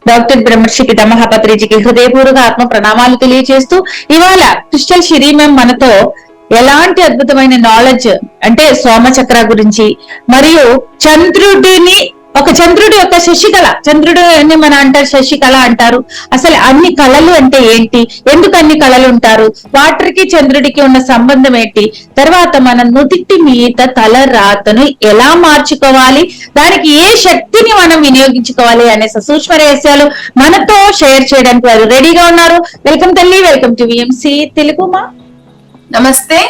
Doctor బ్రహ్మర్షి పితామహ పత్రిజీకి హృదయపూర్వక ఆత్మ ప్రణామాలు తెలియజేస్తూ ఇవాళ క్రిస్టల్ శిరీ మ్యామ్ మనతో ఎలాంటి అద్భుతమైన నాలెడ్జ్ అంటే సోమచక్ర గురించి మరియు చంద్రుడిని చంద్రుడి యొక్క శశికళ, చంద్రుడిని మన అంటారు శశికళ అంటారు. అసలు అన్ని కళలు అంటే ఏంటి, ఎందుకు అన్ని కళలు ఉంటారు, వాటర్ కి చంద్రుడికి ఉన్న సంబంధం ఏంటి, తర్వాత మన నుదిటి మీద తల రాతను ఎలా మార్చుకోవాలి, దానికి ఏ శక్తిని మనం వినియోగించుకోవాలి అనే సూక్ష్మ రహస్యాలు మనతో షేర్ చేయడానికి వారు రెడీగా ఉన్నారు. వెల్కమ్ తల్లి, వెల్కమ్ టు విఎంసి తెలుగు. మా నమస్తే,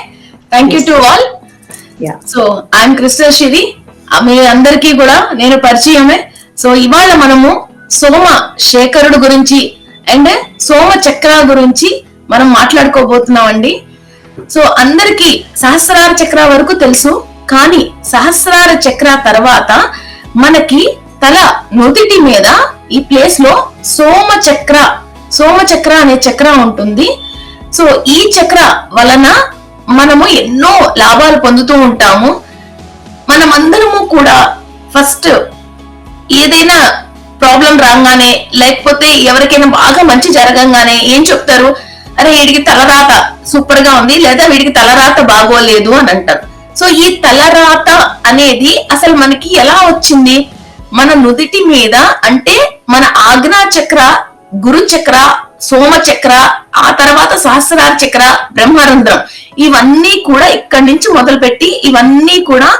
thank you to all. So I'm Crystal Siri, మీ అందరికీ కూడా నేను పరిచయమే. సో ఇవాళ మనము సోమ శేఖరుడు గురించి అండ్ సోమ చక్ర గురించి మనం మాట్లాడుకోబోతున్నామండి. సో అందరికీ సహస్రార చక్ర వరకు తెలుసు, కానీ సహస్రార చక్ర తర్వాత మనకి తల నుదిటి మీద ఈ ప్లేస్ లో సోమచక్ర అనే చక్ర ఉంటుంది. సో ఈ చక్ర వలన మనము ఎన్నో లాభాలు పొందుతూ ఉంటాము. మనమందరము కూడా ఫస్ట్ ఏదైనా ప్రాబ్లం రాగానే, లేకపోతే ఎవరికైనా బాగా మంచి జరగంగానే ఏం చెప్తారు, అరే వీడికి తలరాత సూపర్ గా ఉంది, లేదా వీడికి తలరాత బాగోలేదు అని అంటారు. సో ఈ తలరాత అనేది అసలు మనకి ఎలా వచ్చింది? మన నుదిటి మీద అంటే మన ఆజ్ఞా చక్ర, గురు చక్ర, సోమచక్ర, ఆ తర్వాత సహస్రార చక్ర, బ్రహ్మరంధ్రం, ఇవన్నీ కూడా ఇక్కడి నుంచి మొదలుపెట్టి ఇవన్నీ కూడా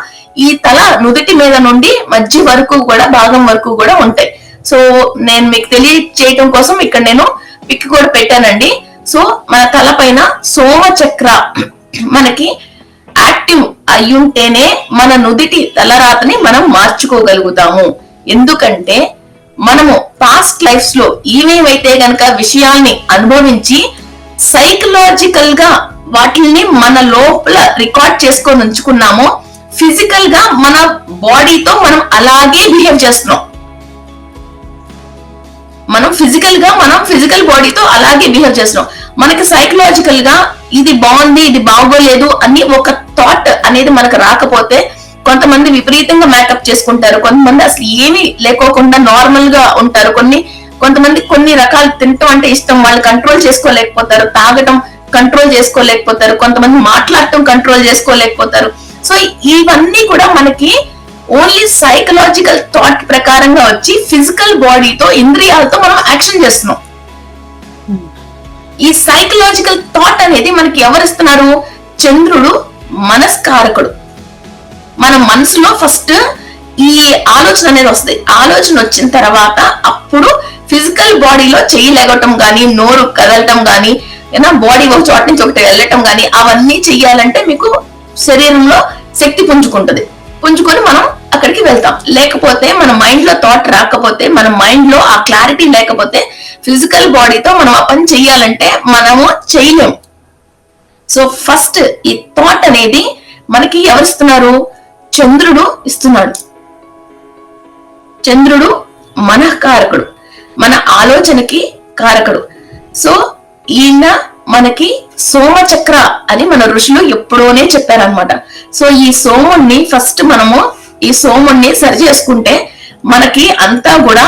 ఈ తల నుదిటి మీద నుండి మధ్య వరకు కూడా, భాగం వరకు కూడా ఉంటాయి. సో నేను మీకు తెలియచేయటం కోసం ఇక్కడ నేను పిక్ కూడా పెట్టానండి. సో మన తల పైన సోమచక్ర మనకి యాక్టివ్ అయ్యుంటేనే మన నుదిటి తలరాతని మనం మార్చుకోగలుగుతాము. ఎందుకంటే మనము పాస్ట్ లైఫ్స్ లో ఏమేమైతే గనక విషయాల్ని అనుభవించి సైకలాజికల్ గా వాటిని మన లోపల రికార్డ్ చేసుకొని ఉంచుకున్నామో, ఫిజికల్ గా మన బాడీతో మనం అలాగే బిహేవ్ చేస్తున్నాం. మనం ఫిజికల్ బాడీతో అలాగే బిహేవ్ చేస్తున్నాం. మనకి సైకలాజికల్ గా ఇది బాగుంది, ఇది బాగోలేదు అని ఒక థాట్ అనేది మనకు రాకపోతే, కొంతమంది విపరీతంగా మేకప్ చేసుకుంటారు, కొంతమంది అసలు ఏమీ లేకోకుండా నార్మల్ గా ఉంటారు, కొంతమంది కొన్ని రకాలు తినటం అంటే ఇష్టం, వాళ్ళు కంట్రోల్ చేసుకోలేకపోతారు, తాగటం కంట్రోల్ చేసుకోలేకపోతారు, కొంతమంది మాట్లాడటం కంట్రోల్ చేసుకోలేకపోతారు. సో ఇవన్నీ కూడా మనకి ఓన్లీ సైకలాజికల్ థాట్ ప్రకారంగా వచ్చి ఫిజికల్ బాడీతో, ఇంద్రియాలతో మనం యాక్షన్ చేస్తున్నాం. ఈ సైకలాజికల్ థాట్ అనేది మనకి ఎవరిస్తున్నారు? చంద్రుడు మనస్కారకుడు. మన మనసులో ఫస్ట్ ఈ ఆలోచన అనేది వస్తుంది. ఆలోచన వచ్చిన తర్వాత అప్పుడు ఫిజికల్ బాడీలో చెయ్యి లెగటం గానీ, నోరు కదలటం గానీ, బాడీ ఒక చోట నుంచి ఒకటి వెళ్ళటం గానీ, అవన్నీ చెయ్యాలంటే మీకు శరీరంలో శక్తి పుంజుకొని మనం అక్కడికి వెళ్తాం. లేకపోతే మన మైండ్ లో థాట్ రాకపోతే, మన మైండ్ లో ఆ క్లారిటీ లేకపోతే ఫిజికల్ బాడీతో మనం ఆ పని చెయ్యాలంటే మనము చేయలేము. సో ఫస్ట్ ఈ థాట్ అనేది మనకి ఎవరిస్తున్నారు? చంద్రుడు ఇస్తున్నాడు. చంద్రుడు మనఃకారకుడు, మన ఆలోచనకి కారకుడు. సో ఈయన మనకి సోమచక్ర అని మన ఋషులు ఎప్పుడోనే చెప్పారనమాట. సో ఈ సోముణ్ణి ఫస్ట్ మనము ఈ సోముణ్ణి సరి చేసుకుంటే మనకి అంతా కూడా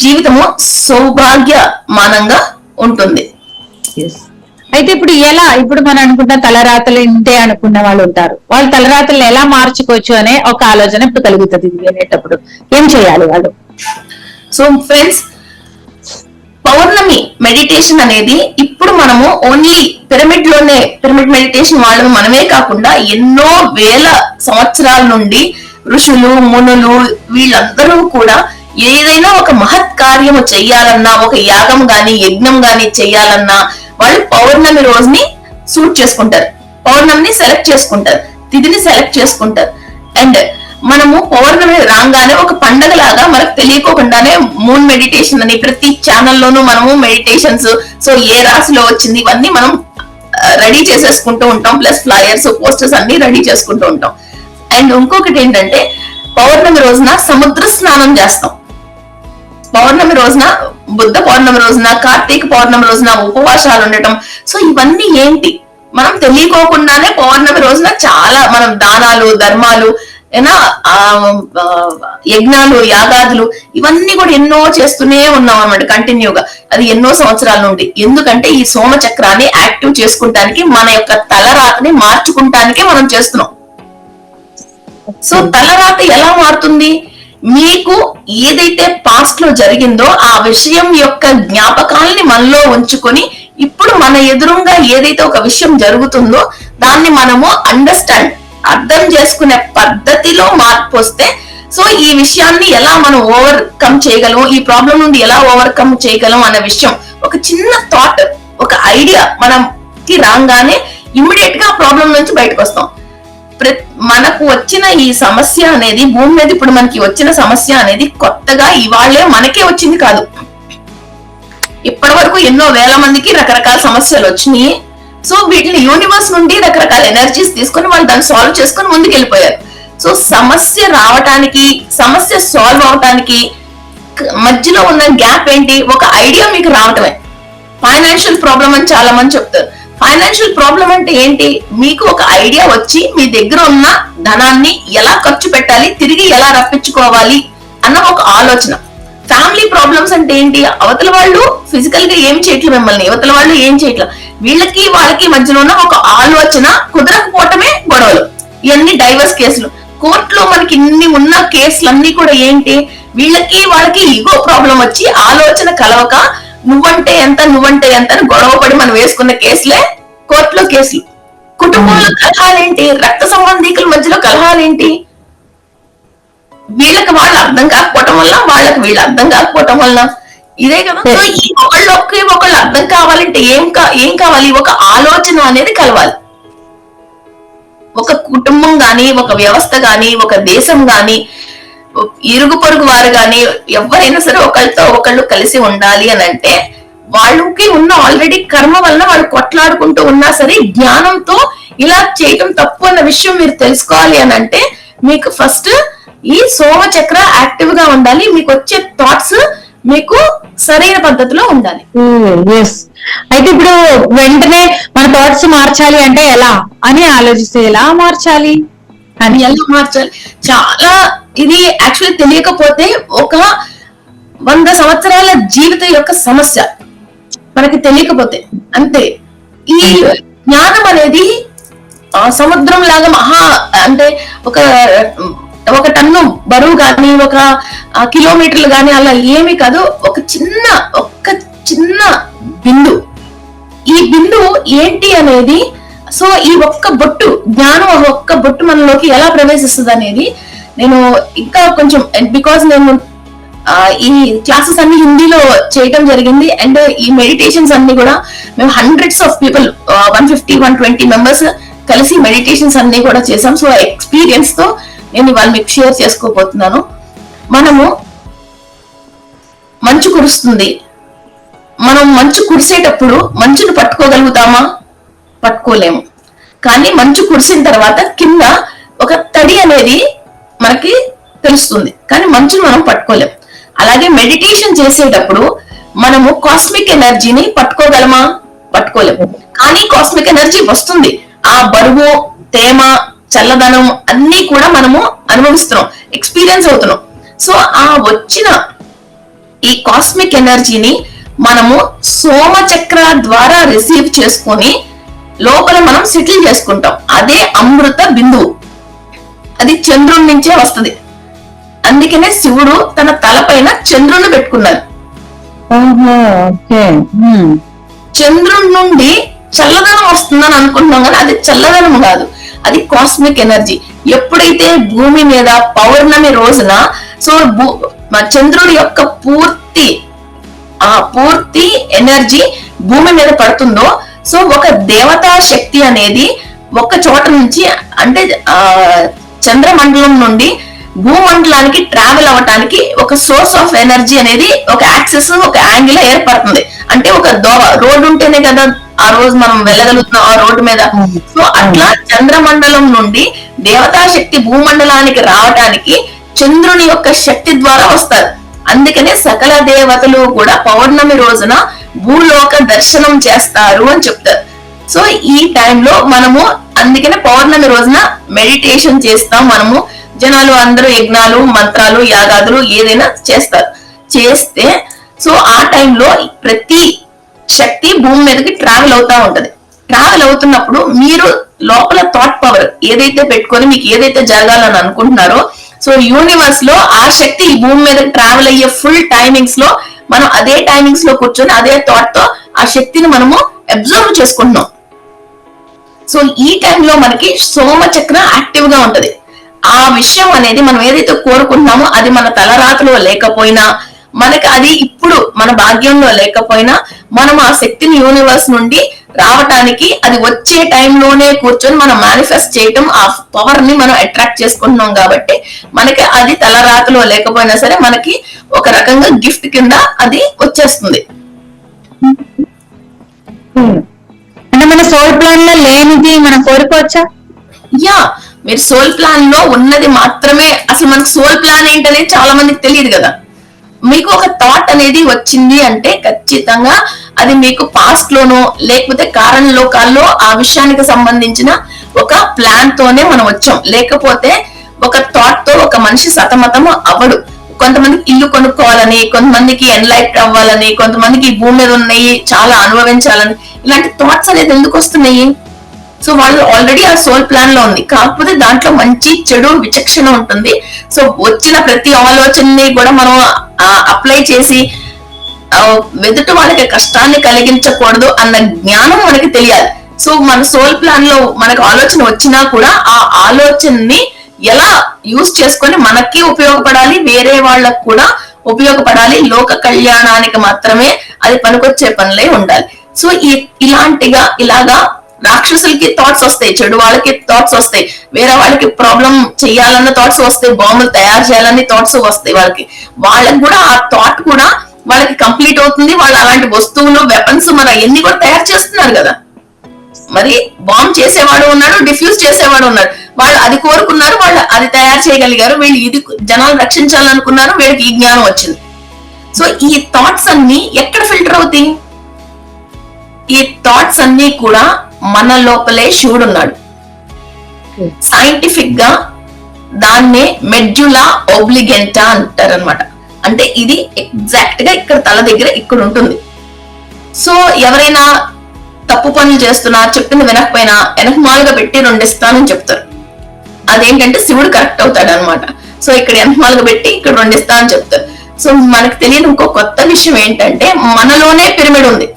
జీవితము సౌభాగ్యమానంగా ఉంటుంది. అయితే ఇప్పుడు మనం అనుకున్న తలరాతలు ఇంతే అనుకున్న వాళ్ళు ఉంటారు. వాళ్ళ తలరాతలను ఎలా మార్చుకోవచ్చు అనే ఒక ఆలోచన ఇప్పుడు కలుగుతుంది. వినేటప్పుడు ఏం చేయాలి వాళ్ళు? సో ఫ్రెండ్స్, పౌర్ణమి మెడిటేషన్ అనేది ఇప్పుడు మనము ఓన్లీ పిరమిడ్ మెడిటేషన్ వాళ్ళము మనమే కాకుండా ఎన్నో వేల సంవత్సరాల నుండి ఋషులు, మునులు వీళ్ళందరూ కూడా ఏదైనా ఒక మహత్ కార్యము చెయ్యాలన్నా, ఒక యాగం గాని, యజ్ఞం గాని చెయ్యాలన్నా వాళ్ళు పౌర్ణమి రోజుని సూట్ చేసుకుంటారు, పౌర్ణమిని సెలెక్ట్ చేసుకుంటారు, తిథిని సెలెక్ట్ చేసుకుంటారు. అండ్ మనము పౌర్ణమి రాగానే ఒక పండగ లాగా మనకు తెలియకోకుండానే మూన్ మెడిటేషన్ అని ప్రతి ఛానల్లోనూ మనము మెడిటేషన్స్, సో ఏ రాశిలో వచ్చింది ఇవన్నీ మనం రెడీ చేసేసుకుంటూ ఉంటాం. ప్లస్ ఫ్లయర్స్, పోస్టర్స్ అన్ని రెడీ చేసుకుంటూ ఉంటాం. అండ్ ఇంకొకటి ఏంటంటే పౌర్ణమి రోజున సముద్ర స్నానం చేస్తాం. పౌర్ణమి రోజున, బుద్ధ పౌర్ణమి రోజున, కార్తీక పౌర్ణమి రోజున ఉపవాసాలు ఉండటం. సో ఇవన్నీ ఏంటి? మనం తెలియకోకుండానే పౌర్ణమి రోజున చాలా మనం దానాలు, ధర్మాలు ఏనా యజ్ఞాలు, యాగాదులు ఇవన్నీ కూడా ఎన్నో చేస్తూనే ఉన్నాం అన్నమాట కంటిన్యూగా, అది ఎన్నో సంవత్సరాల నుండి. ఎందుకంటే ఈ సోమ చక్రాన్ని యాక్టివ్ చేసుకుంటానికి, మన యొక్క తలరాతని మార్చుకుంటానికే మనం చేస్తున్నాం. సో తలరాత ఎలా మారుతుంది? మీకు ఏదైతే పాస్ట్ లో జరిగిందో ఆ విషయం యొక్క జ్ఞాపకాలని మనలో ఉంచుకొని ఇప్పుడు మన ఎదురుగా ఏదైతే ఒక విషయం జరుగుతుందో దాన్ని మనము అర్థం చేసుకునే పద్ధతిలో మార్పు వస్తే, సో ఈ విషయాన్ని ఎలా మనం ఓవర్కమ్ చేయగలం, ఈ ప్రాబ్లం నుండి ఎలా ఓవర్కమ్ చేయగలం అనే విషయం, ఒక చిన్న థాట్, ఒక ఐడియా మనకి రాగానే ఇమ్మీడియట్ గా ఆ ప్రాబ్లం నుంచి బయటకు వస్తాం. మనకు వచ్చిన ఈ సమస్య అనేది, భూమి మీద ఇప్పుడు మనకి వచ్చిన సమస్య అనేది కొత్తగా ఇవాళ్లే మనకే వచ్చింది కాదు. ఇప్పటి వరకు ఎన్నో వేల మందికి రకరకాల సమస్యలు వచ్చినాయి. సో వీటిని యూనివర్స్ నుండి రకరకాల ఎనర్జీస్ తీసుకొని వాళ్ళు దాన్ని సాల్వ్ చేసుకొని ముందుకు వెళ్ళిపోయారు. సో సమస్య రావటానికి, సమస్య సాల్వ్ అవటానికి మధ్యలో ఉన్న గ్యాప్ ఏంటి? ఒక ఐడియా మీకు రావటమే. ఫైనాన్షియల్ ప్రాబ్లం అని చాలా మంది చెప్తారు. ఫైనాన్షియల్ ప్రాబ్లం అంటే ఏంటి? మీకు ఒక ఐడియా వచ్చి మీ దగ్గర ఉన్న ధనాన్ని ఎలా ఖర్చు పెట్టాలి, తిరిగి ఎలా రప్పించుకోవాలి అన్న ఒక ఆలోచన. ఫ్యామిలీ ప్రాబ్లమ్స్ అంటే ఏంటి? అవతల వాళ్ళు ఫిజికల్ గా ఏం చేయట్లేదు మిమ్మల్ని, అవతల వాళ్ళు ఏం చేయట్లేదు, వీళ్ళకి వాళ్ళకి మధ్యలో ఉన్న ఒక ఆలోచన కుదరకపోవటమే గొడవలు. ఇవన్నీ డైవర్స్ కేసులు. కోర్టులో మనకి ఇన్ని ఉన్న కేసులన్నీ కూడా ఏంటి? వీళ్ళకి వాళ్ళకి ఈగో ప్రాబ్లం వచ్చి ఆలోచన కలవక నువ్వంటే ఎంత అని గొడవ పడి మనం వేసుకున్న కేసులే కోర్టులో కేసులు. కుటుంబంలో కలహాలేంటి? రక్త సంబంధికుల మధ్యలో కలహాలేంటి? వీళ్ళకి వాళ్ళు అర్థం కాకపోవటం వల్ల, వాళ్ళకి వీళ్ళు అర్థం కాకపోవటం వల్ల ఇదే కదా. సో ఈ ఒకళ్ళు అర్థం కావాలంటే ఏం కావాలి? ఒక ఆలోచన అనేది కలవాలి. ఒక కుటుంబం గాని, ఒక వ్యవస్థ గాని, ఒక దేశం గాని, ఇరుగు పొరుగు వారు గాని ఎవరైనా సరే ఒకళ్ళతో ఒకళ్ళు కలిసి ఉండాలి అని అంటే వాళ్ళకి ఉన్న ఆల్రెడీ కర్మ వలన వాళ్ళు కొట్లాడుకుంటూ ఉన్నా సరే జ్ఞానంతో ఇలా చేయటం తప్పు అన్న విషయం మీరు తెలుసుకోవాలి అని అంటే మీకు ఫస్ట్ ఈ సోమ చక్ర యాక్టివ్ గా ఉండాలి. మీకు వచ్చే థాట్స్ మీకు సరైన పద్ధతిలో ఉండాలి. అయితే ఇప్పుడు వెంటనే మన థాట్స్ మార్చాలి అంటే ఎలా అని ఆలోచిస్తే ఎలా మార్చాలి చాలా ఇది యాక్చువల్లీ తెలియకపోతే ఒక 100 సంవత్సరాల జీవితం యొక్క సమస్య మనకి తెలియకపోతే అంతే. ఈ జ్ఞానం అనేది సముద్రం లాగా అంటే ఒక టన్ను బరువు గాని, ఒక కిలోమీటర్లు గాని అలా ఏమీ కాదు. ఒక చిన్న బిందు. ఈ బిందు ఏంటి అనేది, సో ఈ ఒక్క బొట్టు జ్ఞానం, ఒక్క బొట్టు మనలోకి ఎలా ప్రవేశిస్తుంది అనేది నేను ఇంకా కొంచెం, బికాస్ నేను ఈ క్లాసెస్ అన్ని హిందీలో చేయటం జరిగింది. అండ్ ఈ మెడిటేషన్స్ అన్ని కూడా మేము హండ్రెడ్స్ ఆఫ్ పీపుల్ 150-120 మెంబర్స్ కలిసి మెడిటేషన్స్ అన్ని కూడా చేసాం. సో ఎక్స్పీరియన్స్ తో నేను ఇవాళ మీకు షేర్ చేసుకోబోతున్నాను. మనము మంచు కురుస్తుంది, మనం మంచు కురిసేటప్పుడు మంచును పట్టుకోగలుగుతామా? పట్టుకోలేము. కానీ మంచు కురిసిన తర్వాత కింద ఒక తడి అనేది మనకి తెలుస్తుంది, కానీ మంచును మనం పట్టుకోలేము. అలాగే మెడిటేషన్ చేసేటప్పుడు మనము కాస్మిక్ ఎనర్జీని పట్టుకోగలమా? పట్టుకోలేము. కానీ కాస్మిక్ ఎనర్జీ వస్తుంది. ఆ బరువు, తేమ, చల్లదనం అన్ని కూడా మనము అనుభవిస్తున్నాం, ఎక్స్పీరియన్స్ అవుతున్నాం. సో ఆ వచ్చిన ఈ కాస్మిక్ ఎనర్జీని మనము సోమ చక్ర ద్వారా రిసీవ్ చేసుకొని లోపల మనం సెటిల్ చేసుకుంటాం. అదే అమృత బిందువు. అది చంద్రుడి నుంచే వస్తుంది. అందుకనే శివుడు తన తలపైన చంద్రుని పెట్టుకున్నారు. చంద్రుడి నుండి చల్లదనం వస్తుందని అనుకుంటున్నాం, కానీ అది చల్లదనం కాదు, అది కాస్మిక్ ఎనర్జీ. ఎప్పుడైతే భూమి మీద పౌర్ణమి రోజున సో చంద్రుడి యొక్క పూర్తి ఎనర్జీ భూమి మీద పడుతుందో, సో ఒక దేవతా శక్తి అనేది ఒక చోట నుంచి, అంటే చంద్రమండలం నుండి భూమండలానికి ట్రావెల్ అవ్వటానికి ఒక సోర్స్ ఆఫ్ ఎనర్జీ అనేది, ఒక యాక్సెస్, ఒక యాంగిల్ ఏర్పడుతుంది. అంటే ఒక రోడ్డు ఉంటేనే కదా ఆ రోజు మనం వెళ్ళగలుగుతున్నాం ఆ రోడ్డు మీద. సో అట్లా చంద్రమండలం నుండి దేవతా శక్తి భూమండలానికి రావటానికి చంద్రుని యొక్క శక్తి ద్వారా వస్తారు. అందుకనే సకల దేవతలు కూడా పౌర్ణమి రోజున భూలోక దర్శనం చేస్తారు అని చెప్తారు. సో ఈ టైంలో మనము అందుకనే పౌర్ణమి రోజున మెడిటేషన్ చేస్తాం, మనము జనాలు అందరూ యజ్ఞాలు, మంత్రాలు, యాగాదులు ఏదైనా చేస్తే సో ఆ టైంలో ప్రతి శక్తి భూమి మీదకి ట్రావెల్ అవుతా ఉంటది. ట్రావెల్ అవుతున్నప్పుడు మీరు లోపల థాట్ పవర్ ఏదైతే పెట్టుకొని మీకు ఏదైతే జరగాలని అనుకుంటున్నారో, సో యూనివర్స్ లో ఆ శక్తి ఈ భూమి మీద ట్రావెల్ అయ్యే ఫుల్ టైమింగ్స్ లో మనం అదే టైమింగ్స్ లో కూర్చొని అదే థాట్ తో ఆ శక్తిని మనము అబ్జర్వ్ చేసుకుంటున్నాం. సో ఈ టైంలో మనకి సోమచక్ర యాక్టివ్ గా ఉంటది. ఆ విషయం అనేది మనం ఏదైతే కోరుకుంటున్నామో అది మన తలరాతలో లేకపోయినా, మనకి అది ఇప్పుడు మన భాగ్యంలో లేకపోయినా, మనం ఆ శక్తిని యూనివర్స్ నుండి రావటానికి అది వచ్చే టైంలోనే కూర్చొని మనం మేనిఫెస్ట్ చేయటం, ఆ పవర్ ని మనం అట్రాక్ట్ చేసుకుంటున్నాం కాబట్టి మనకి అది తలరాతలో లేకపోయినా సరే మనకి ఒక రకంగా గిఫ్ట్ కింద అది వచ్చేస్తుంది. అంటే మన సోల్ ప్లాన్ లో లేనిది మనం కోరుకోవచ్చా? యా, మీరు సోల్ ప్లాన్ లో ఉన్నది మాత్రమే. అసలు మనకు సోల్ ప్లాన్ ఏంటనేది చాలా మందికి తెలియదు కదా. మీకు ఒక థాట్ అనేది వచ్చింది అంటే ఖచ్చితంగా అది మీకు పాస్ట్ లోనో లేకపోతే కారణ లోకాల్లో ఆ విషయానికి సంబంధించిన ఒక ప్లాన్ తోనే మనం వచ్చాం. లేకపోతే ఒక థాట్ తో ఒక మనిషి సతమతము అవ్వడు. కొంతమందికి ఇల్లు కొనుక్కోవాలని, కొంతమందికి ఎన్లైట్ అవ్వాలని, కొంతమందికి ఈ భూమి మీద ఉన్నాయి చాలా అనుభవించాలని, ఇలాంటి థాట్స్ అనేది ఎందుకు వస్తున్నాయి? సో వాళ్ళు ఆల్రెడీ ఆ సోల్ ప్లాన్ లో ఉంది. కాకపోతే దాంట్లో మంచి చెడు విచక్షణ ఉంటుంది. సో వచ్చిన ప్రతి ఆలోచనని కూడా మనం అప్లై చేసి ఎదుటి వాళ్ళకి కష్టాన్ని కలిగించకూడదు అన్న జ్ఞానం మనకి తెలియాలి. సో మన సోల్ ప్లాన్ లో మనకు ఆలోచన వచ్చినా కూడా ఆ ఆలోచనని ఎలా యూజ్ చేసుకొని మనకి ఉపయోగపడాలి, వేరే వాళ్ళకు కూడా ఉపయోగపడాలి, లోక కళ్యాణానికి మాత్రమే అది పనికొచ్చే పనులే ఉండాలి. సో ఇలాగా రాక్షసులకి థాట్స్ వస్తాయి, చెడు వాళ్ళకి థాట్స్ వస్తాయి, వేరే వాళ్ళకి ప్రాబ్లం చేయాలన్న థాట్స్ వస్తాయి, బాంబులు తయారు చేయాలని థాట్స్ వస్తాయి. వాళ్ళకి కూడా ఆ థాట్ కూడా వాళ్ళకి కంప్లీట్ అవుతుంది. వాళ్ళు అలాంటి వస్తువులు, వెపన్స్ మన ఎన్ని కూడా తయారు చేస్తున్నారు కదా. మరి బాంబ్ చేసేవాడు ఉన్నాడు, డిఫ్యూజ్ చేసేవాడు ఉన్నాడు. వాళ్ళు అది కోరుకున్నారు, వాళ్ళు అది తయారు చేయగలిగారు. వీళ్ళు ఇది జనాలు రక్షించాలనుకున్నారు, వీళ్ళకి ఈ జ్ఞానం వచ్చింది. సో ఈ థాట్స్ అన్ని ఎక్కడ ఫిల్టర్ అవుతాయి? ఈ థాట్స్ అన్ని కూడా మన లోపలే శివుడు ఉన్నాడు. సైంటిఫిక్ గా దాన్నే మెడ్యులా ఓబ్లిగెంటా అంటారు అనమాట. అంటే ఇది ఎగ్జాక్ట్ గా ఇక్కడ తల దగ్గర ఇక్కడ ఉంటుంది. సో ఎవరైనా తప్పు పనులు చేస్తున్నా, చెప్పింది వినకపోయినా వెనకమాలుగా పెట్టి 2 ఇస్తానని చెప్తారు. అదేంటంటే శివుడు కరెక్ట్ అవుతాడు అనమాట. సో ఇక్కడ వెనకమాలుగా పెట్టి ఇక్కడ 2 ఇస్తానని చెప్తారు. సో మనకు తెలియని ఇంకో కొత్త విషయం ఏంటంటే మనలోనే పిరమిడ్ ఉంది.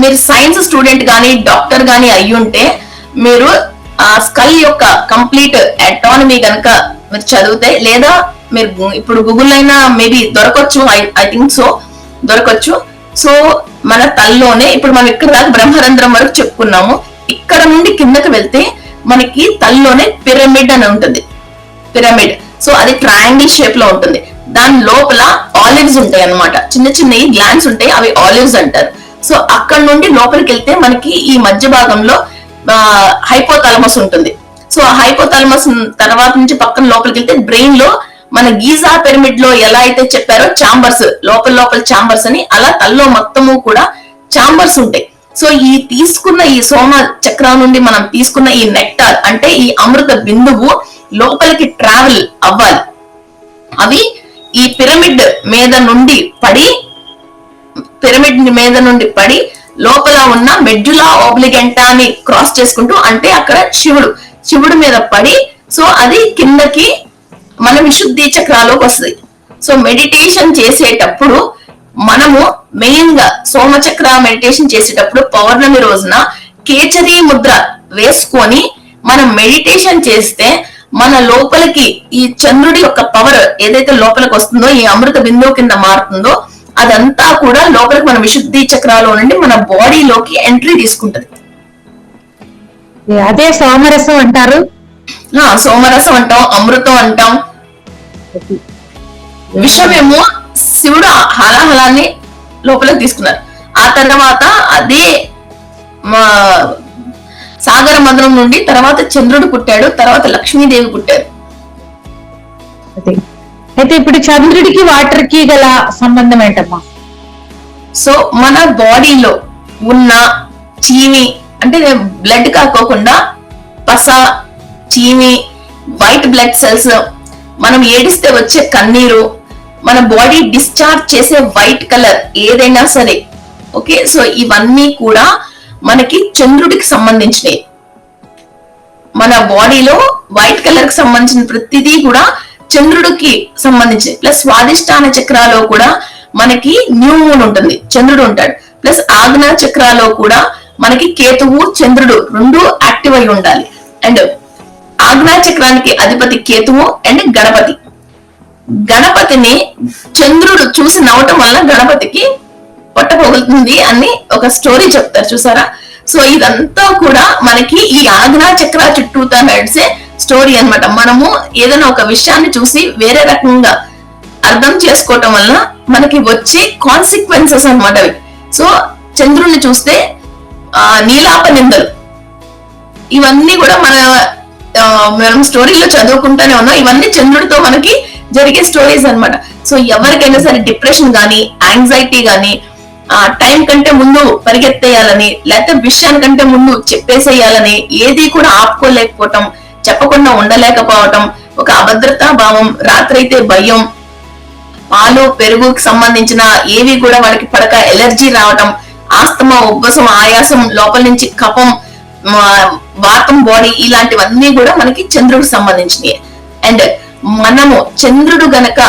మీరు సైన్స్ స్టూడెంట్ గానీ డాక్టర్ గానీ అయ్యుంటే మీరు ఆ స్కల్ యొక్క కంప్లీట్ అటానమీ కనుక మీరు చదివితే, లేదా మీరు ఇప్పుడు గూగుల్ అయినా మేబీ దొరకచ్చు, ఐ థింక్ సో దొరకచ్చు. సో మన తల్లోనే ఇప్పుడు మనం ఇక్కడ దాకా బ్రహ్మరంధ్రం వరకు చెప్పుకున్నాము. ఇక్కడ నుండి కిందకి వెళ్తే మనకి తల్లోనే పిరమిడ్ అని ఉంటుంది. పిరమిడ్ సో అది ట్రయాంగిల్ షేప్ లో ఉంటుంది. దాని లోపల ఆలివ్స్ ఉంటాయి అన్నమాట, చిన్న చిన్న గ్లాండ్స్ ఉంటాయి, అవి ఆలివ్స్ అంటారు. సో అక్కడ నుండి లోపలికి వెళ్తే మనకి ఈ మధ్య భాగంలో హైపోథాలమస్ ఉంటుంది. సో ఆ హైపోథాలమస్ తర్వాత నుంచి పక్కన లోపలికి వెళ్తే బ్రెయిన్ లో మన గీజా పిరమిడ్ లో ఎలా అయితే చెప్పారో చాంబర్స్, లోపల చాంబర్స్ అని, అలా తల్లో మొత్తము కూడా చాంబర్స్ ఉంటాయి. సో ఈ తీసుకున్న ఈ సోమ చక్రం నుండి మనం తీసుకున్న ఈ నెక్టార్ అంటే ఈ అమృత బిందువు లోపలికి ట్రావెల్ అవ్వాలి. అవి ఈ పిరమిడ్ మీద నుండి పడి లోపల ఉన్న మెడ్యులా ఓబ్లిగెంటాని క్రాస్ చేసుకుంటూ, అంటే అక్కడ శివుడు మీద పడి, సో అది కిందకి మన విశుద్ధి చక్రాలోకి వస్తుంది. సో మెడిటేషన్ చేసేటప్పుడు మనము మెయిన్ గా సోమచక్ర మెడిటేషన్ చేసేటప్పుడు పౌర్ణమి రోజున కేచరీ ముద్ర వేసుకొని మనం మెడిటేషన్ చేస్తే మన లోపలికి ఈ చంద్రుడి యొక్క పవర్ ఏదైతే లోపలికి వస్తుందో, ఈ అమృత బిందువు కింద మారుతుందో, అదంతా కూడా లోపలికి మన విశుద్ధి చక్రాలో నుండి మన బాడీలోకి ఎంట్రీ తీసుకుంటది. అదే సోమరసం అంటారు. సోమరసం అంటాం, అమృతం అంటాం. విషమేమో శివుడు హలాహలాన్ని లోపలికి తీసుకున్నారు. ఆ తర్వాత అదే సాగర మందరం నుండి తర్వాత చంద్రుడు పుట్టాడు, తర్వాత లక్ష్మీదేవి పుట్టారు. అయితే ఇప్పుడు చంద్రుడికి వాటర్ కి గల సంబంధం ఏంటమ్మా? సో మన బాడీలో ఉన్న చీమి అంటే బ్లడ్ కాకోకుండా పస, చీమి వైట్ బ్లడ్ సెల్స్, మనం ఏడిస్తే వచ్చే కన్నీరు, మన బాడీ డిశ్చార్జ్ చేసే వైట్ కలర్ ఏదైనా సరే. ఓకే, సో ఇవన్నీ కూడా మనకి చంద్రుడికి సంబంధించినవి. మన బాడీలో వైట్ కలర్ కి సంబంధించిన ప్రతిదీ కూడా చంద్రుడికి సంబంధించి. ప్లస్ స్వాదిష్టాన చక్రాలో కూడా మనకి న్యూ మూన్ ఉంటుంది, చంద్రుడు ఉంటాడు. ప్లస్ ఆగ్నా చక్రాలో కూడా మనకి కేతువు చంద్రుడు రెండు యాక్టివ్ అయి ఉండాలి. అండ్ ఆగ్నా చక్రానికి అధిపతి కేతువు అండ్ గణపతి. గణపతిని చంద్రుడు చూసి నవ్వటం వల్ల గణపతికి పొట్ట పొగులుతుంది అని ఒక స్టోరీ చెప్తారు, చూసారా? సో ఇదంతా కూడా మనకి ఈ ఆగ్నా చక్ర చుట్టూతా నడిచే స్టోరీ అన్నమాట. మనము ఏదైనా ఒక విషయాన్ని చూసి వేరే రకంగా అర్థం చేసుకోవటం వల్ల మనకి వచ్చే కాన్సిక్వెన్సెస్ అన్నమాట అవి. సో చంద్రుడిని చూస్తే నీలాప నిందలు, ఇవన్నీ కూడా మనం స్టోరీలో చదువుకుంటానే ఉన్నాం. ఇవన్నీ చంద్రుడితో మనకి జరిగే స్టోరీస్ అన్నమాట. సో ఎవరికైనా సరే డిప్రెషన్ గానీ, యాంగ్జైటీ గానీ, టైం కంటే ముందు పరిగెత్తేయాలని, లేకపోతే విషయానికంటే ముందు చెప్పేసేయాలని, ఏది కూడా ఆపుకోలేకపోవటం, చెప్పకుండా ఉండలేకపోవటం, ఒక అభద్రతా భావం, రాత్రైతే భయం, పాలు పెరుగుకి సంబంధించిన ఏవి కూడా వాళ్ళకి పడక ఎలర్జీ రావటం, ఆస్తమా, ఉబ్బసం, ఆయాసం, లోపల నుంచి కఫం, వాతం బాడీ, ఇలాంటివన్నీ కూడా మనకి చంద్రుడికి సంబంధించినవి. అండ్ మనము చంద్రుడు గనక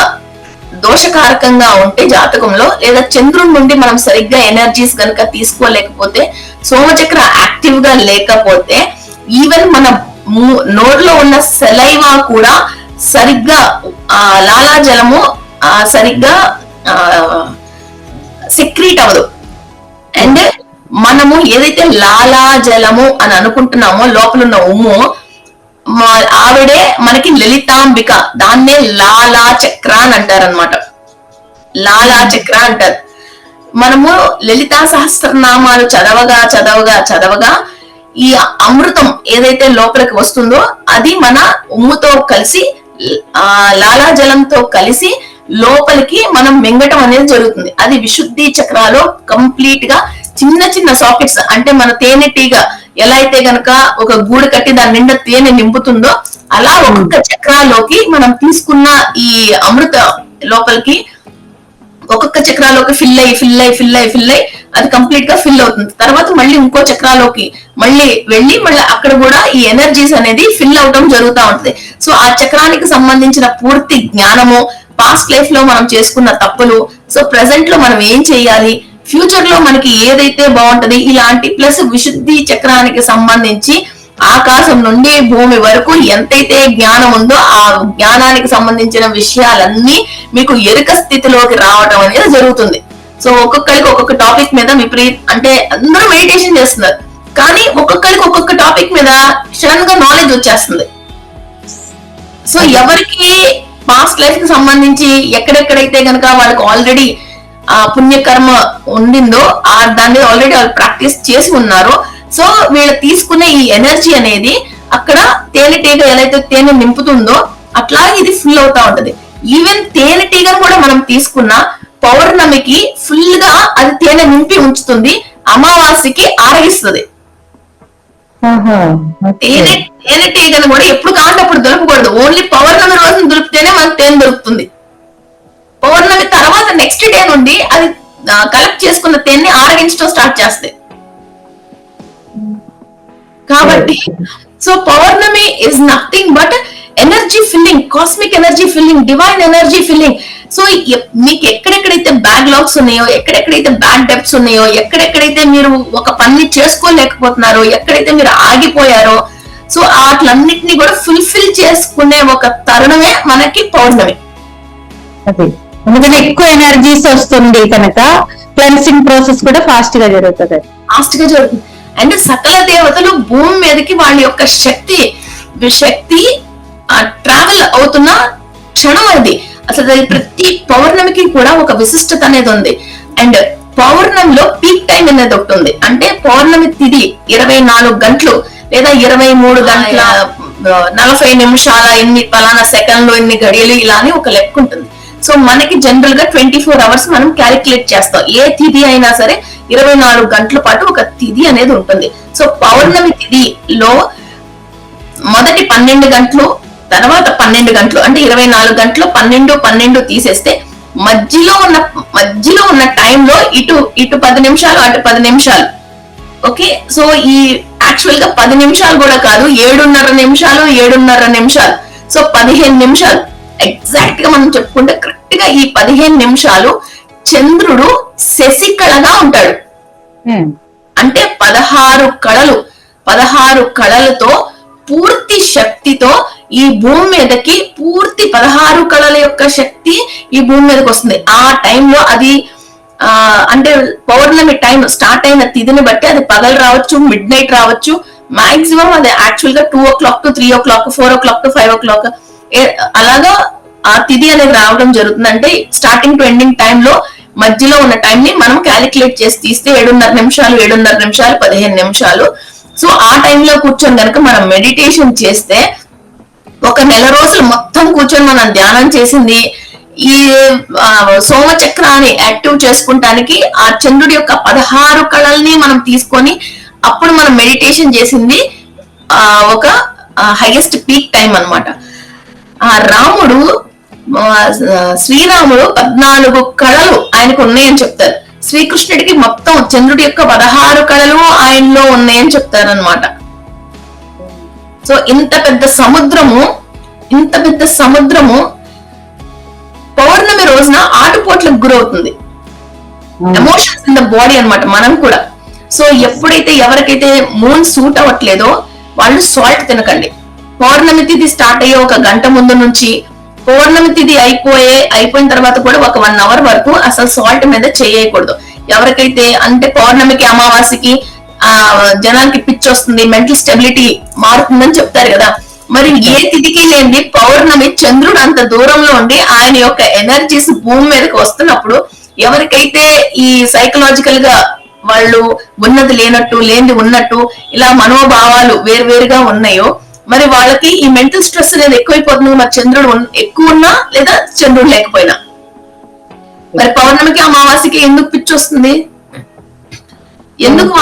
దోషకారకంగా ఉంటే జాతకంలో, లేదా చంద్రుడి నుండి మనం సరిగ్గా ఎనర్జీస్ గనక తీసుకోలేకపోతే, సోమచక్ర యాక్టివ్ గా లేకపోతే, ఈవెన్ మన నోరులో ఉన్న సెలైవా కూడా సరిగ్గా లాలాజలము సరిగ్గా సెక్రీట్ అవ్వదు. అండ్ మనము ఏదైతే లాలాజలము అని అనుకుంటున్నామో, లోపల ఉన్న ఉమ్ము, ఆవిడే మనకి లలితాంబిక, దాన్నే లాలా చక్ర అని అంటారు అనమాట. లాలా చక్ర అంటారు. మనము లలితా సహస్రనామాలు చదవగా చదవగా చదవగా ఈ అమృతం ఏదైతే లోపలికి వస్తుందో అది మన ఉమ్ముతో కలిసి, లాలాజలంతో కలిసి లోపలికి మనం మింగటం అనేది జరుగుతుంది. అది విశుద్ధి చక్రాలో కంప్లీట్ గా చిన్న చిన్న సాకెట్స్, అంటే మన తేనెటీగ ఎలా అయితే గనక ఒక గూడు కట్టి దాని నిండా తేనె నింపుతుందో, అలా ఒక్కొక్క చక్రాలోకి మనం తీసుకున్న ఈ అమృత లోపలికి, ఒక్కొక్క చక్రాలోకి ఫిల్ అయ్యి అది కంప్లీట్ గా ఫిల్ అవుతుంది. తర్వాత మళ్ళీ ఇంకో చక్రాలోకి మళ్ళీ వెళ్ళి మళ్ళీ అక్కడ కూడా ఈ ఎనర్జీస్ అనేది ఫిల్ అవడం జరుగుతూ ఉంటుంది. సో ఆ చక్రానికి సంబంధించిన పూర్తి జ్ఞానము, పాస్ట్ లైఫ్ లో మనం చేసుకున్న తప్పులు, సో ప్రెసెంట్ లో మనం ఏం చేయాలి, ఫ్యూచర్ లో మనకి ఏదైతే బాగుంటది, ఇలాంటి ప్లస్ విశుద్ధి చక్రానికి సంబంధించి ఆకాశం నుండి భూమి వరకు ఎంతైతే జ్ఞానం ఉందో ఆ జ్ఞానానికి సంబంధించిన విషయాలన్నీ మీకు ఎరుక స్థితిలోకి రావడం అనేది జరుగుతుంది. సో ఒక్కొక్కరికి ఒక్కొక్క టాపిక్ మీద అంటే అందరూ మెడిటేషన్ చేస్తున్నారు, కానీ ఒక్కొక్కరికి ఒక్కొక్క టాపిక్ మీద సడన్ గా నాలెడ్జ్ వచ్చేస్తుంది. సో ఎవరికి పాస్ట్ లైఫ్ కి సంబంధించి ఎక్కడెక్కడైతే గనక వాళ్ళకి ఆల్రెడీ పుణ్యకర్మ ఉండిందో దాన్ని ఆల్రెడీ వాళ్ళు ప్రాక్టీస్ చేసి ఉన్నారో, సో వీళ్ళు తీసుకునే ఈ ఎనర్జీ అనేది అక్కడ తేనెటీగ ఎలా అయితే తేనె నింపుతుందో అట్లా ఇది ఫుల్ అవుతా ఉంటది. ఈవెన్ తేనెటీగను కూడా మనం తీసుకున్న పౌర్ణమికి ఫుల్ గా అది తేనె నింపి ఉంచుతుంది, అమావాస్యకి ఆరగిస్తుంది. తేనెటీగను కూడా ఎప్పుడు కావాలంటే అప్పుడు దొరకకూడదు, ఓన్లీ పౌర్ణమి రోజున దొరికితేనే మనకు తేనె దొరుకుతుంది. పౌర్ణమి తర్వాత నెక్స్ట్ డే నుండి అది కలెక్ట్ చేసుకున్న తేనె ఆరగించడం స్టార్ట్ చేస్తాయి. కాబట్టి so pournami is nothing but energy filling, cosmic energy filling, divine energy filling. So మీకు ఎక్కడెక్కడైతే బ్యాడ్ లాక్స్ ఉన్నాయో, ఎక్కడెక్కడైతే బ్యాడ్ డెప్స్ ఉన్నాయో, ఎక్కడెక్కడైతే మీరు ఒక పని చేసుకోలేకపోతున్నారో, ఎక్కడైతే మీరు ఆగిపోయారో, సో వాటిలన్నిటిని కూడా ఫుల్ఫిల్ చేసుకునే ఒక తరుణమే మనకి పౌర్ణమి. ఎందుకంటే ఎక్కువ ఎనర్జీస్ వస్తుంది కనుక క్లెన్సింగ్ ప్రాసెస్ కూడా ఫాస్ట్ గా జరుగుతుంది. అండ్ సకల దేవతలు భూమి మీదకి వాళ్ళ యొక్క శక్తి ట్రావెల్ అవుతున్న క్షణం అది. అసలు ప్రతి పౌర్ణమికి కూడా ఒక విశిష్టత అనేది ఉంది. అండ్ పౌర్ణమిలో పీక్ టైం అనేది ఒకటి ఉంది. అంటే పౌర్ణమి తిథి 24 గంటలు లేదా 23 గంటల 40 నిమిషాల ఎన్ని పలానా సెకండ్లు ఎన్ని గడియలు ఇలా అని ఒక లెక్క ఉంటుంది. సో మనకి జనరల్ గా 24 అవర్స్ మనం క్యాలిక్యులేట్ చేస్తాం. ఏ తిథి అయినా సరే 24 గంటల పాటు ఒక తిథి అనేది ఉంటుంది. సో పౌర్ణమి తిథిలో మొదటి 12 గంటలు, తర్వాత 12 గంటలు అంటే 24 గంటలు 12 తీసేస్తే మధ్యలో ఉన్న టైంలో ఇటు 10 నిమిషాలు అటు 10 నిమిషాలు. ఓకే, సో ఈ యాక్చువల్ గా 10 నిమిషాలు కూడా కాదు, 7.5 నిమిషాలు. సో 15 నిమిషాలు ఎగ్జాక్ట్ గా మనం చెప్పుకుంటే కరెక్ట్ గా ఈ 15 నిమిషాలు చంద్రుడు శశికళగా ఉంటాడు. అంటే 16 కళలతో పూర్తి శక్తితో ఈ భూమి మీదకి పూర్తి 16 కళల యొక్క శక్తి ఈ భూమి మీదకి వస్తుంది. ఆ టైంలో అది అంటే పౌర్ణమి టైం స్టార్ట్ అయిన తిథిని బట్టి అది పగలు రావచ్చు, మిడ్ నైట్ రావచ్చు. మాక్సిమం అది యాక్చువల్ గా 2 o'clock to 3 o'clock, 4 o'clock to 5 o'clock అలాగా ఆ తిథి అనేది రావడం జరుగుతుంది. అంటే స్టార్టింగ్ టు ఎండింగ్ టైంలో మధ్యలో ఉన్న టైం ని మనం క్యాలిక్యులేట్ చేసి తీస్తే 7.5 నిమిషాలు, 15 నిమిషాలు. సో ఆ టైంలో కూర్చొని కనుక మనం మెడిటేషన్ చేస్తే ఒక నెల రోజులు మొత్తం కూర్చొని మనం ధ్యానం చేసింది ఈ సోమచక్రాన్ని యాక్టివ్ చేసుకుంటానికి ఆ చంద్రుడి యొక్క 16 కళల్ని మనం తీసుకొని అప్పుడు మనం మెడిటేషన్ చేసింది ఒక హైయెస్ట్ పీక్ టైం అన్నమాట. శ్రీరాముడు 14 కళలు ఆయనకు ఉన్నాయని చెప్తారు. శ్రీకృష్ణుడికి మొత్తం చంద్రుడి యొక్క 16 కళలు ఆయనలో ఉన్నాయని చెప్తారనమాట. సో ఇంత పెద్ద సముద్రము పౌర్ణమి రోజున ఆటుపోట్లకు గురవుతుంది. ఎమోషన్స్ ఇన్ ద బాడీ అన్నమాట. మనం కూడా సో ఎప్పుడైతే ఎవరికైతే మూన్ సూట్ అవ్వట్లేదో వాళ్ళు సాల్ట్ తినకండి. పౌర్ణమి తిథి స్టార్ట్ అయ్యే ఒక గంట ముందు నుంచి పౌర్ణమి తిథి అయిపోయిన తర్వాత కూడా ఒక 1 hour వరకు అసలు సాల్ట్ మీద చేయకూడదు. ఎవరికైతే అంటే పౌర్ణమికి అమావాస్యకి జనానికి పిచ్చి వస్తుంది, మెంటల్ స్టెబిలిటీ మారుతుందని చెప్తారు కదా. మరి ఏ తిథికి లేని పౌర్ణమి చంద్రుడు అంత దూరంలో ఉండి ఆయన యొక్క ఎనర్జీస్ భూమి మీదకి వస్తున్నప్పుడు ఎవరికైతే ఈ సైకలాజికల్ గా వాళ్ళు ఉన్నది లేనట్టు, లేనిది ఉన్నట్టు ఇలా మనోభావాలు వేరువేరుగా ఉన్నాయో మరి వాళ్ళకి ఈ మెంటల్ స్ట్రెస్ అనేది ఎక్కువైపోతుంది. మరి చంద్రుడు ఎక్కువ ఉన్నా లేదా చంద్రుడు లేకపోయినా మరి పౌర్ణమికి అమావాస్యకి ఎందుకు పిచ్చి వస్తుంది? ఎందుకు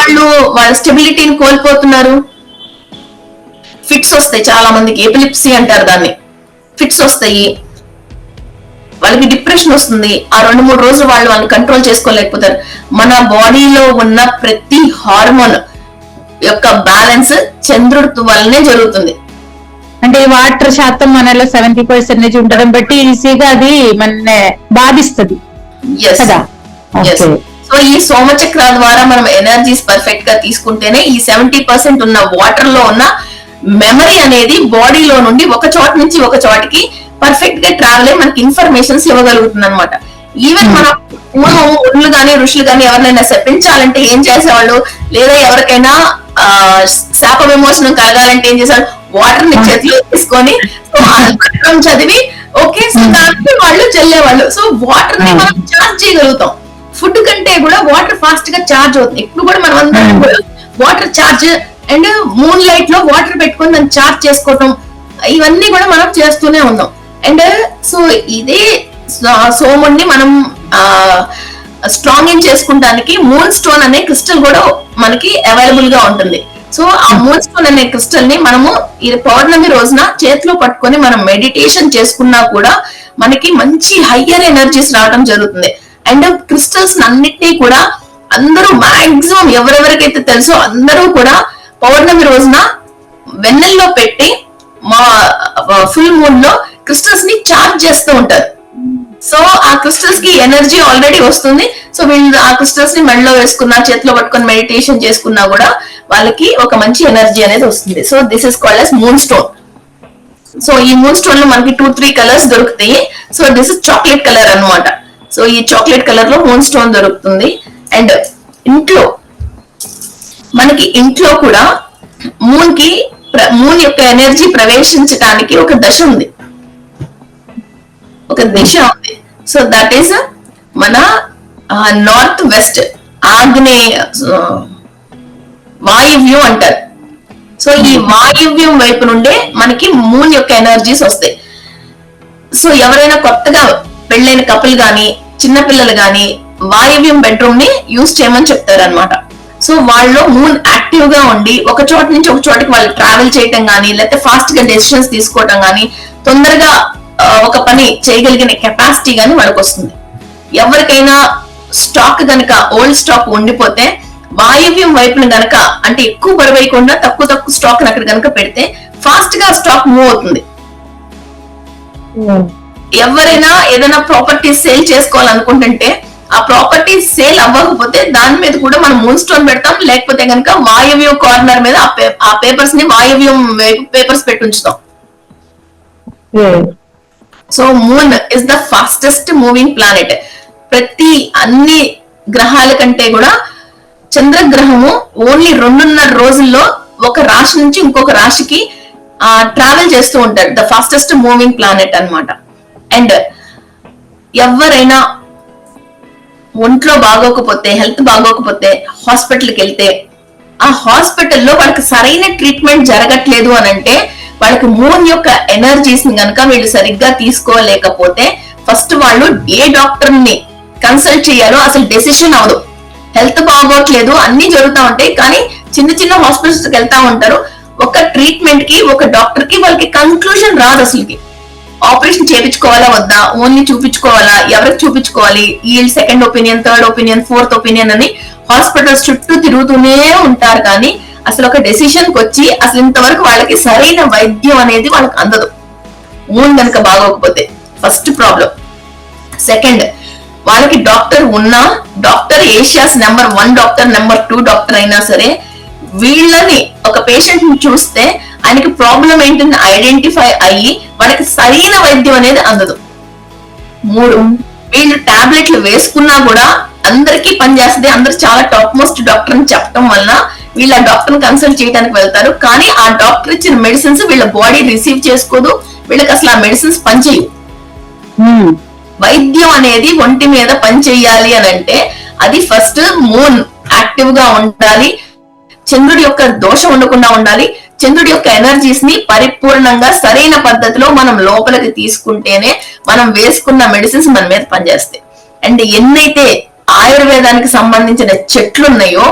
వాళ్ళ స్టెబిలిటీని కోల్పోతున్నారు? ఫిట్స్ వస్తాయి చాలా మందికి, ఎపిలిప్సీ అంటారు దాన్ని. ఫిట్స్ వస్తాయి, వాళ్ళకి డిప్రెషన్ వస్తుంది. ఆ 2-3 రోజులు వాళ్ళని కంట్రోల్ చేసుకోలేకపోతారు. మన బాడీలో ఉన్న ప్రతి హార్మోన్ యొక్క బ్యాలెన్స్ చంద్రుడి వల్లనే జరుగుతుంది. అంటే వాటర్ శాతం మనలో 70% ఉండడం బట్టి ఈజీగా అది మన బాధిస్తుంది. సో ఈ సోమచక్ర ద్వారా మనం ఎనర్జీస్ పర్ఫెక్ట్ గా తీసుకుంటేనే ఈ 70% ఉన్న వాటర్ లో ఉన్న మెమరీ అనేది బాడీలో నుండి ఒక చోట నుంచి ఒక చోటికి పర్ఫెక్ట్ గా ట్రావెల్ అయ్యి మనకి ఇన్ఫర్మేషన్స్ ఇవ్వగలుగుతుంది అనమాట. ఈవెన్ మన ఋషులు గానీ ఎవరినైనా శపించాలంటే ఏం చేసేవాళ్ళు, లేదా ఎవరికైనా శాప విమోచనం కలగాలంటే ఏం చేసేవాళ్ళు, వాటర్ ని చేతిలో తీసుకొని చదివి ఓకే సో దానికి వాళ్ళు చెల్లేవాళ్ళు. సో వాటర్ ని మనం చార్జ్ చేయగలుగుతాం. ఫుడ్ కంటే కూడా వాటర్ ఫాస్ట్ గా చార్జ్ అవుతుంది. ఇప్పుడు కూడా మనం అందరం water charge and moon light లో వాటర్ పెట్టుకొని దాన్ని చార్జ్ చేసుకోవటం ఇవన్నీ కూడా మనం చేస్తూనే ఉన్నాం. అండ్ సో ఇదే సోముని మనం స్ట్రాంగ్ చేసుకుంటానికి మూన్ స్టోన్ అనే క్రిస్టల్ కూడా మనకి అవైలబుల్ గా ఉంటుంది. సో ఆ మూన్ స్టోన్ అనే క్రిస్టల్ ని మనము ఈ పౌర్ణమి రోజున చేతిలో పట్టుకొని మనం మెడిటేషన్ చేసుకున్నా కూడా మనకి మంచి హయ్యర్ ఎనర్జీస్ రావడం జరుగుతుంది. అండ్ క్రిస్టల్స్ అన్నిటినీ కూడా అందరూ మాక్సిమం ఎవరెవరికైతే తెలుసో అందరూ కూడా పౌర్ణమి రోజున వెన్నెల్లో పెట్టి మా ఫుల్ మూన్ లో క్రిస్టల్స్ ని చార్జ్ చేస్తూ ఉంటారు. సో ఆ క్రిస్టల్స్ కి ఎనర్జీ ఆల్రెడీ వస్తుంది. సో వీళ్ళు ఆ క్రిస్టల్స్ ని మెడలో వేసుకున్నా చేతిలో పట్టుకొని మెడిటేషన్ చేసుకున్నా కూడా వాళ్ళకి ఒక మంచి ఎనర్జీ అనేది వస్తుంది. So this is called as moon stone. So ఈ మూన్ స్టోన్ లో మనకి 2-3 కలర్స్ దొరుకుతాయి. So this is chocolate colour అన్నమాట. సో ఈ చాక్లెట్ కలర్ లో మూన్ స్టోన్ దొరుకుతుంది. అండ్ ఇంట్లో కూడా మూన్ యొక్క ఎనర్జీ ప్రవేశించడానికి ఒక దశ ఉంది, ఒక దిశ ఉంది. సో దట్ ఈస్ మన నార్త్ వెస్ట్ ఆగ్నేయ వాయువ్యం అంటారు. సో ఈ వాయువ్యం వైపు నుండే మనకి మూన్ యొక్క ఎనర్జీస్ వస్తాయి. సో ఎవరైనా కొత్తగా పెళ్ళైన కపుల్ గాని చిన్నపిల్లలు గాని వాయువ్యం బెడ్రూమ్ ని యూజ్ చేయమని చెప్తారు అనమాట. సో వాళ్ళలో మూన్ యాక్టివ్ యాక్టివ్ గా ఉండి ఒక చోట నుంచి ఒక చోటకి వాళ్ళు ట్రావెల్ చేయటం గానీ, లేకపోతే ఫాస్ట్ గా డెసిషన్స్ తీసుకోవటం గానీ, తొందరగా ఒక పని చేయగలిగిన కెపాసిటీ గానీ వాళ్ళకి వస్తుంది. ఎవరికైనా స్టాక్ గనక ఓల్డ్ స్టాక్ ఉండిపోతే వాయువ్యం వైపున గనక, అంటే ఎక్కువ బరువైకుండా తక్కువ స్టాక్ అక్కడ గనక పెడితే ఫాస్ట్ గా స్టాక్ మూవ్ అవుతుంది. ఎవరైనా ఏదైనా ప్రాపర్టీ సేల్ చేసుకోవాలనుకుంటుంటే ఆ ప్రాపర్టీ సేల్ అవ్వకపోతే దాని మీద కూడా మనం మూన్ స్టోన్ పెడతాం, లేకపోతే కనుక వాయువ్యం కార్నర్ మీద ఆ పేపర్స్ ని వాయువ్యం పేపర్స్ పెట్టి ఉంచుతాం. So moon is the fastest moving planet. అన్ని గ్రహాల కంటే కూడా చంద్రగ్రహము ఓన్లీ 2.5 రోజుల్లో ఒక రాశి నుంచి ఇంకొక రాశికి ట్రావెల్ చేస్తూ ఉంటాడు. ద ఫాస్టెస్ట్ మూవింగ్ ప్లానెట్ అన్నమాట. అండ్ ఎవరైనా ఒంట్లో బాగోకపోతే, హెల్త్ బాగోకపోతే హాస్పిటల్కి వెళ్తే ఆ హాస్పిటల్లో వాళ్ళకి సరైన ట్రీట్మెంట్ జరగట్లేదు అని అంటే వాళ్ళకి మూన్ యొక్క ఎనర్జీస్ ని కనుక వీళ్ళు సరిగ్గా తీసుకోలేకపోతే ఫస్ట్ వాళ్ళు ఏ డాక్టర్ ని కన్సల్ట్ చేయాలో అసలు డెసిషన్ అవదు. హెల్త్ బాగోట్లేదు, అన్ని జరుగుతూ ఉంటాయి, కానీ చిన్న హాస్పిటల్స్ కి వెళ్తా ఉంటారు. ఒక ట్రీట్మెంట్ కి ఒక డాక్టర్ కి వాళ్ళకి కన్క్లూజన్ రాదు. అసలుకి ఆపరేషన్ చేయించుకోవాలా వద్దా, ఓన్లీ చూపించుకోవాలా, ఎవరికి చూపించుకోవాలి, ఈ second opinion, third opinion, fourth opinion అని హాస్పిటల్స్ చుట్టూ తిరుగుతూనే ఉంటారు. కానీ అసలు ఒక డెసిషన్ కి వచ్చి అసలు ఇంతవరకు వాళ్ళకి సరైన వైద్యం అనేది వాళ్ళకి అందదు మూన్ కనుక బాగోకపోతే. First problem. సెకండ్, వాళ్ళకి డాక్టర్ ఉన్నా, doctor Asia's number 1 doctor, number 2 doctor అయినా సరే వీళ్ళని ఒక పేషెంట్ ని చూస్తే ఆయనకి ప్రాబ్లం ఏంటని ఐడెంటిఫై అయ్యి వాళ్ళకి సరైన వైద్యం అనేది అందదు. 3, వీళ్ళు టాబ్లెట్లు వేసుకున్నా కూడా అందరికీ పనిచేస్తుంది, అందరు చాలా టాప్ మోస్ట్ డాక్టర్ అని చెప్పడం వల్ల వీళ్ళ డాక్టర్ ని కన్సల్ట్ చేయడానికి వెళ్తారు. కానీ ఆ డాక్టర్ ఇచ్చిన మెడిసిన్స్ వీళ్ళ బాడీ రిసీవ్ చేసుకోదు, వీళ్ళకి అసలు ఆ మెడిసిన్స్ పనిచేయవు. వైద్యం అనేది ఒంటి మీద పనిచేయాలి అని అంటే అది ఫస్ట్ మూన్ యాక్టివ్ గా ఉండాలి, చంద్రుడి యొక్క దోషం ఉండకుండా ఉండాలి, చంద్రుడి యొక్క ఎనర్జీస్ ని పరిపూర్ణంగా సరైన పద్ధతిలో మనం లోపలికి తీసుకుంటేనే మనం వేసుకున్న మెడిసిన్స్ మన మీద పనిచేస్తాయి. అండ్ ఎన్నైతే ఆయుర్వేదానికి సంబంధించిన చెట్లు ఉన్నాయో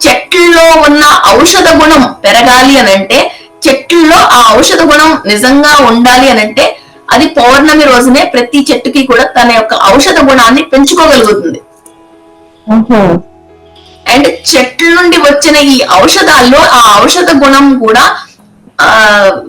చెట్లలో ఉన్న ఔషధ గుణం పెరగాలి అని అంటే, చెట్లలో ఆ ఔషధ గుణం నిజంగా ఉండాలి అని అంటే అది పౌర్ణమి రోజునే ప్రతి చెట్టుకి కూడా తన యొక్క ఔషధ గుణాన్ని పెంచుకోగలుగుతుంది. అండ్ చెట్ల నుండి వచ్చిన ఈ ఔషధాల్లో ఆ ఔషధ గుణం కూడా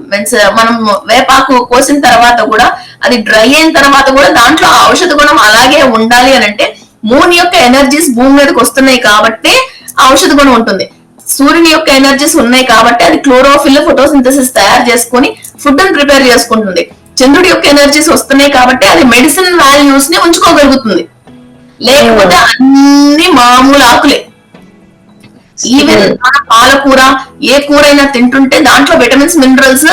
మీన్స్ మనం వేపాకు కోసిన తర్వాత కూడా అది డ్రై అయిన తర్వాత కూడా దాంట్లో ఆ ఔషధ గుణం అలాగే ఉండాలి అని అంటే మూన్ యొక్క ఎనర్జీస్ భూమి మీదకి వస్తున్నాయి కాబట్టి ఆ ఔషధ గుణం ఉంటుంది. సూర్యుని యొక్క ఎనర్జీస్ ఉన్నాయి కాబట్టి అది క్లోరోఫిల్, ఫోటోసింథసిస్ తయారు చేసుకుని ఫుడ్ ని ప్రిపేర్ చేసుకుంటుంది. చంద్రుడి యొక్క ఎనర్జీస్ వస్తున్నాయి కాబట్టి అది మెడిసిన్ వాల్యూస్ ని ఉంచుకోగలుగుతుంది. లేకపోతే అన్ని మామూలు ఆకులే. ఈవెన్ పాలకూర, ఏ కూర అయినా తింటుంటే దాంట్లో విటమిన్స్, మినరల్స్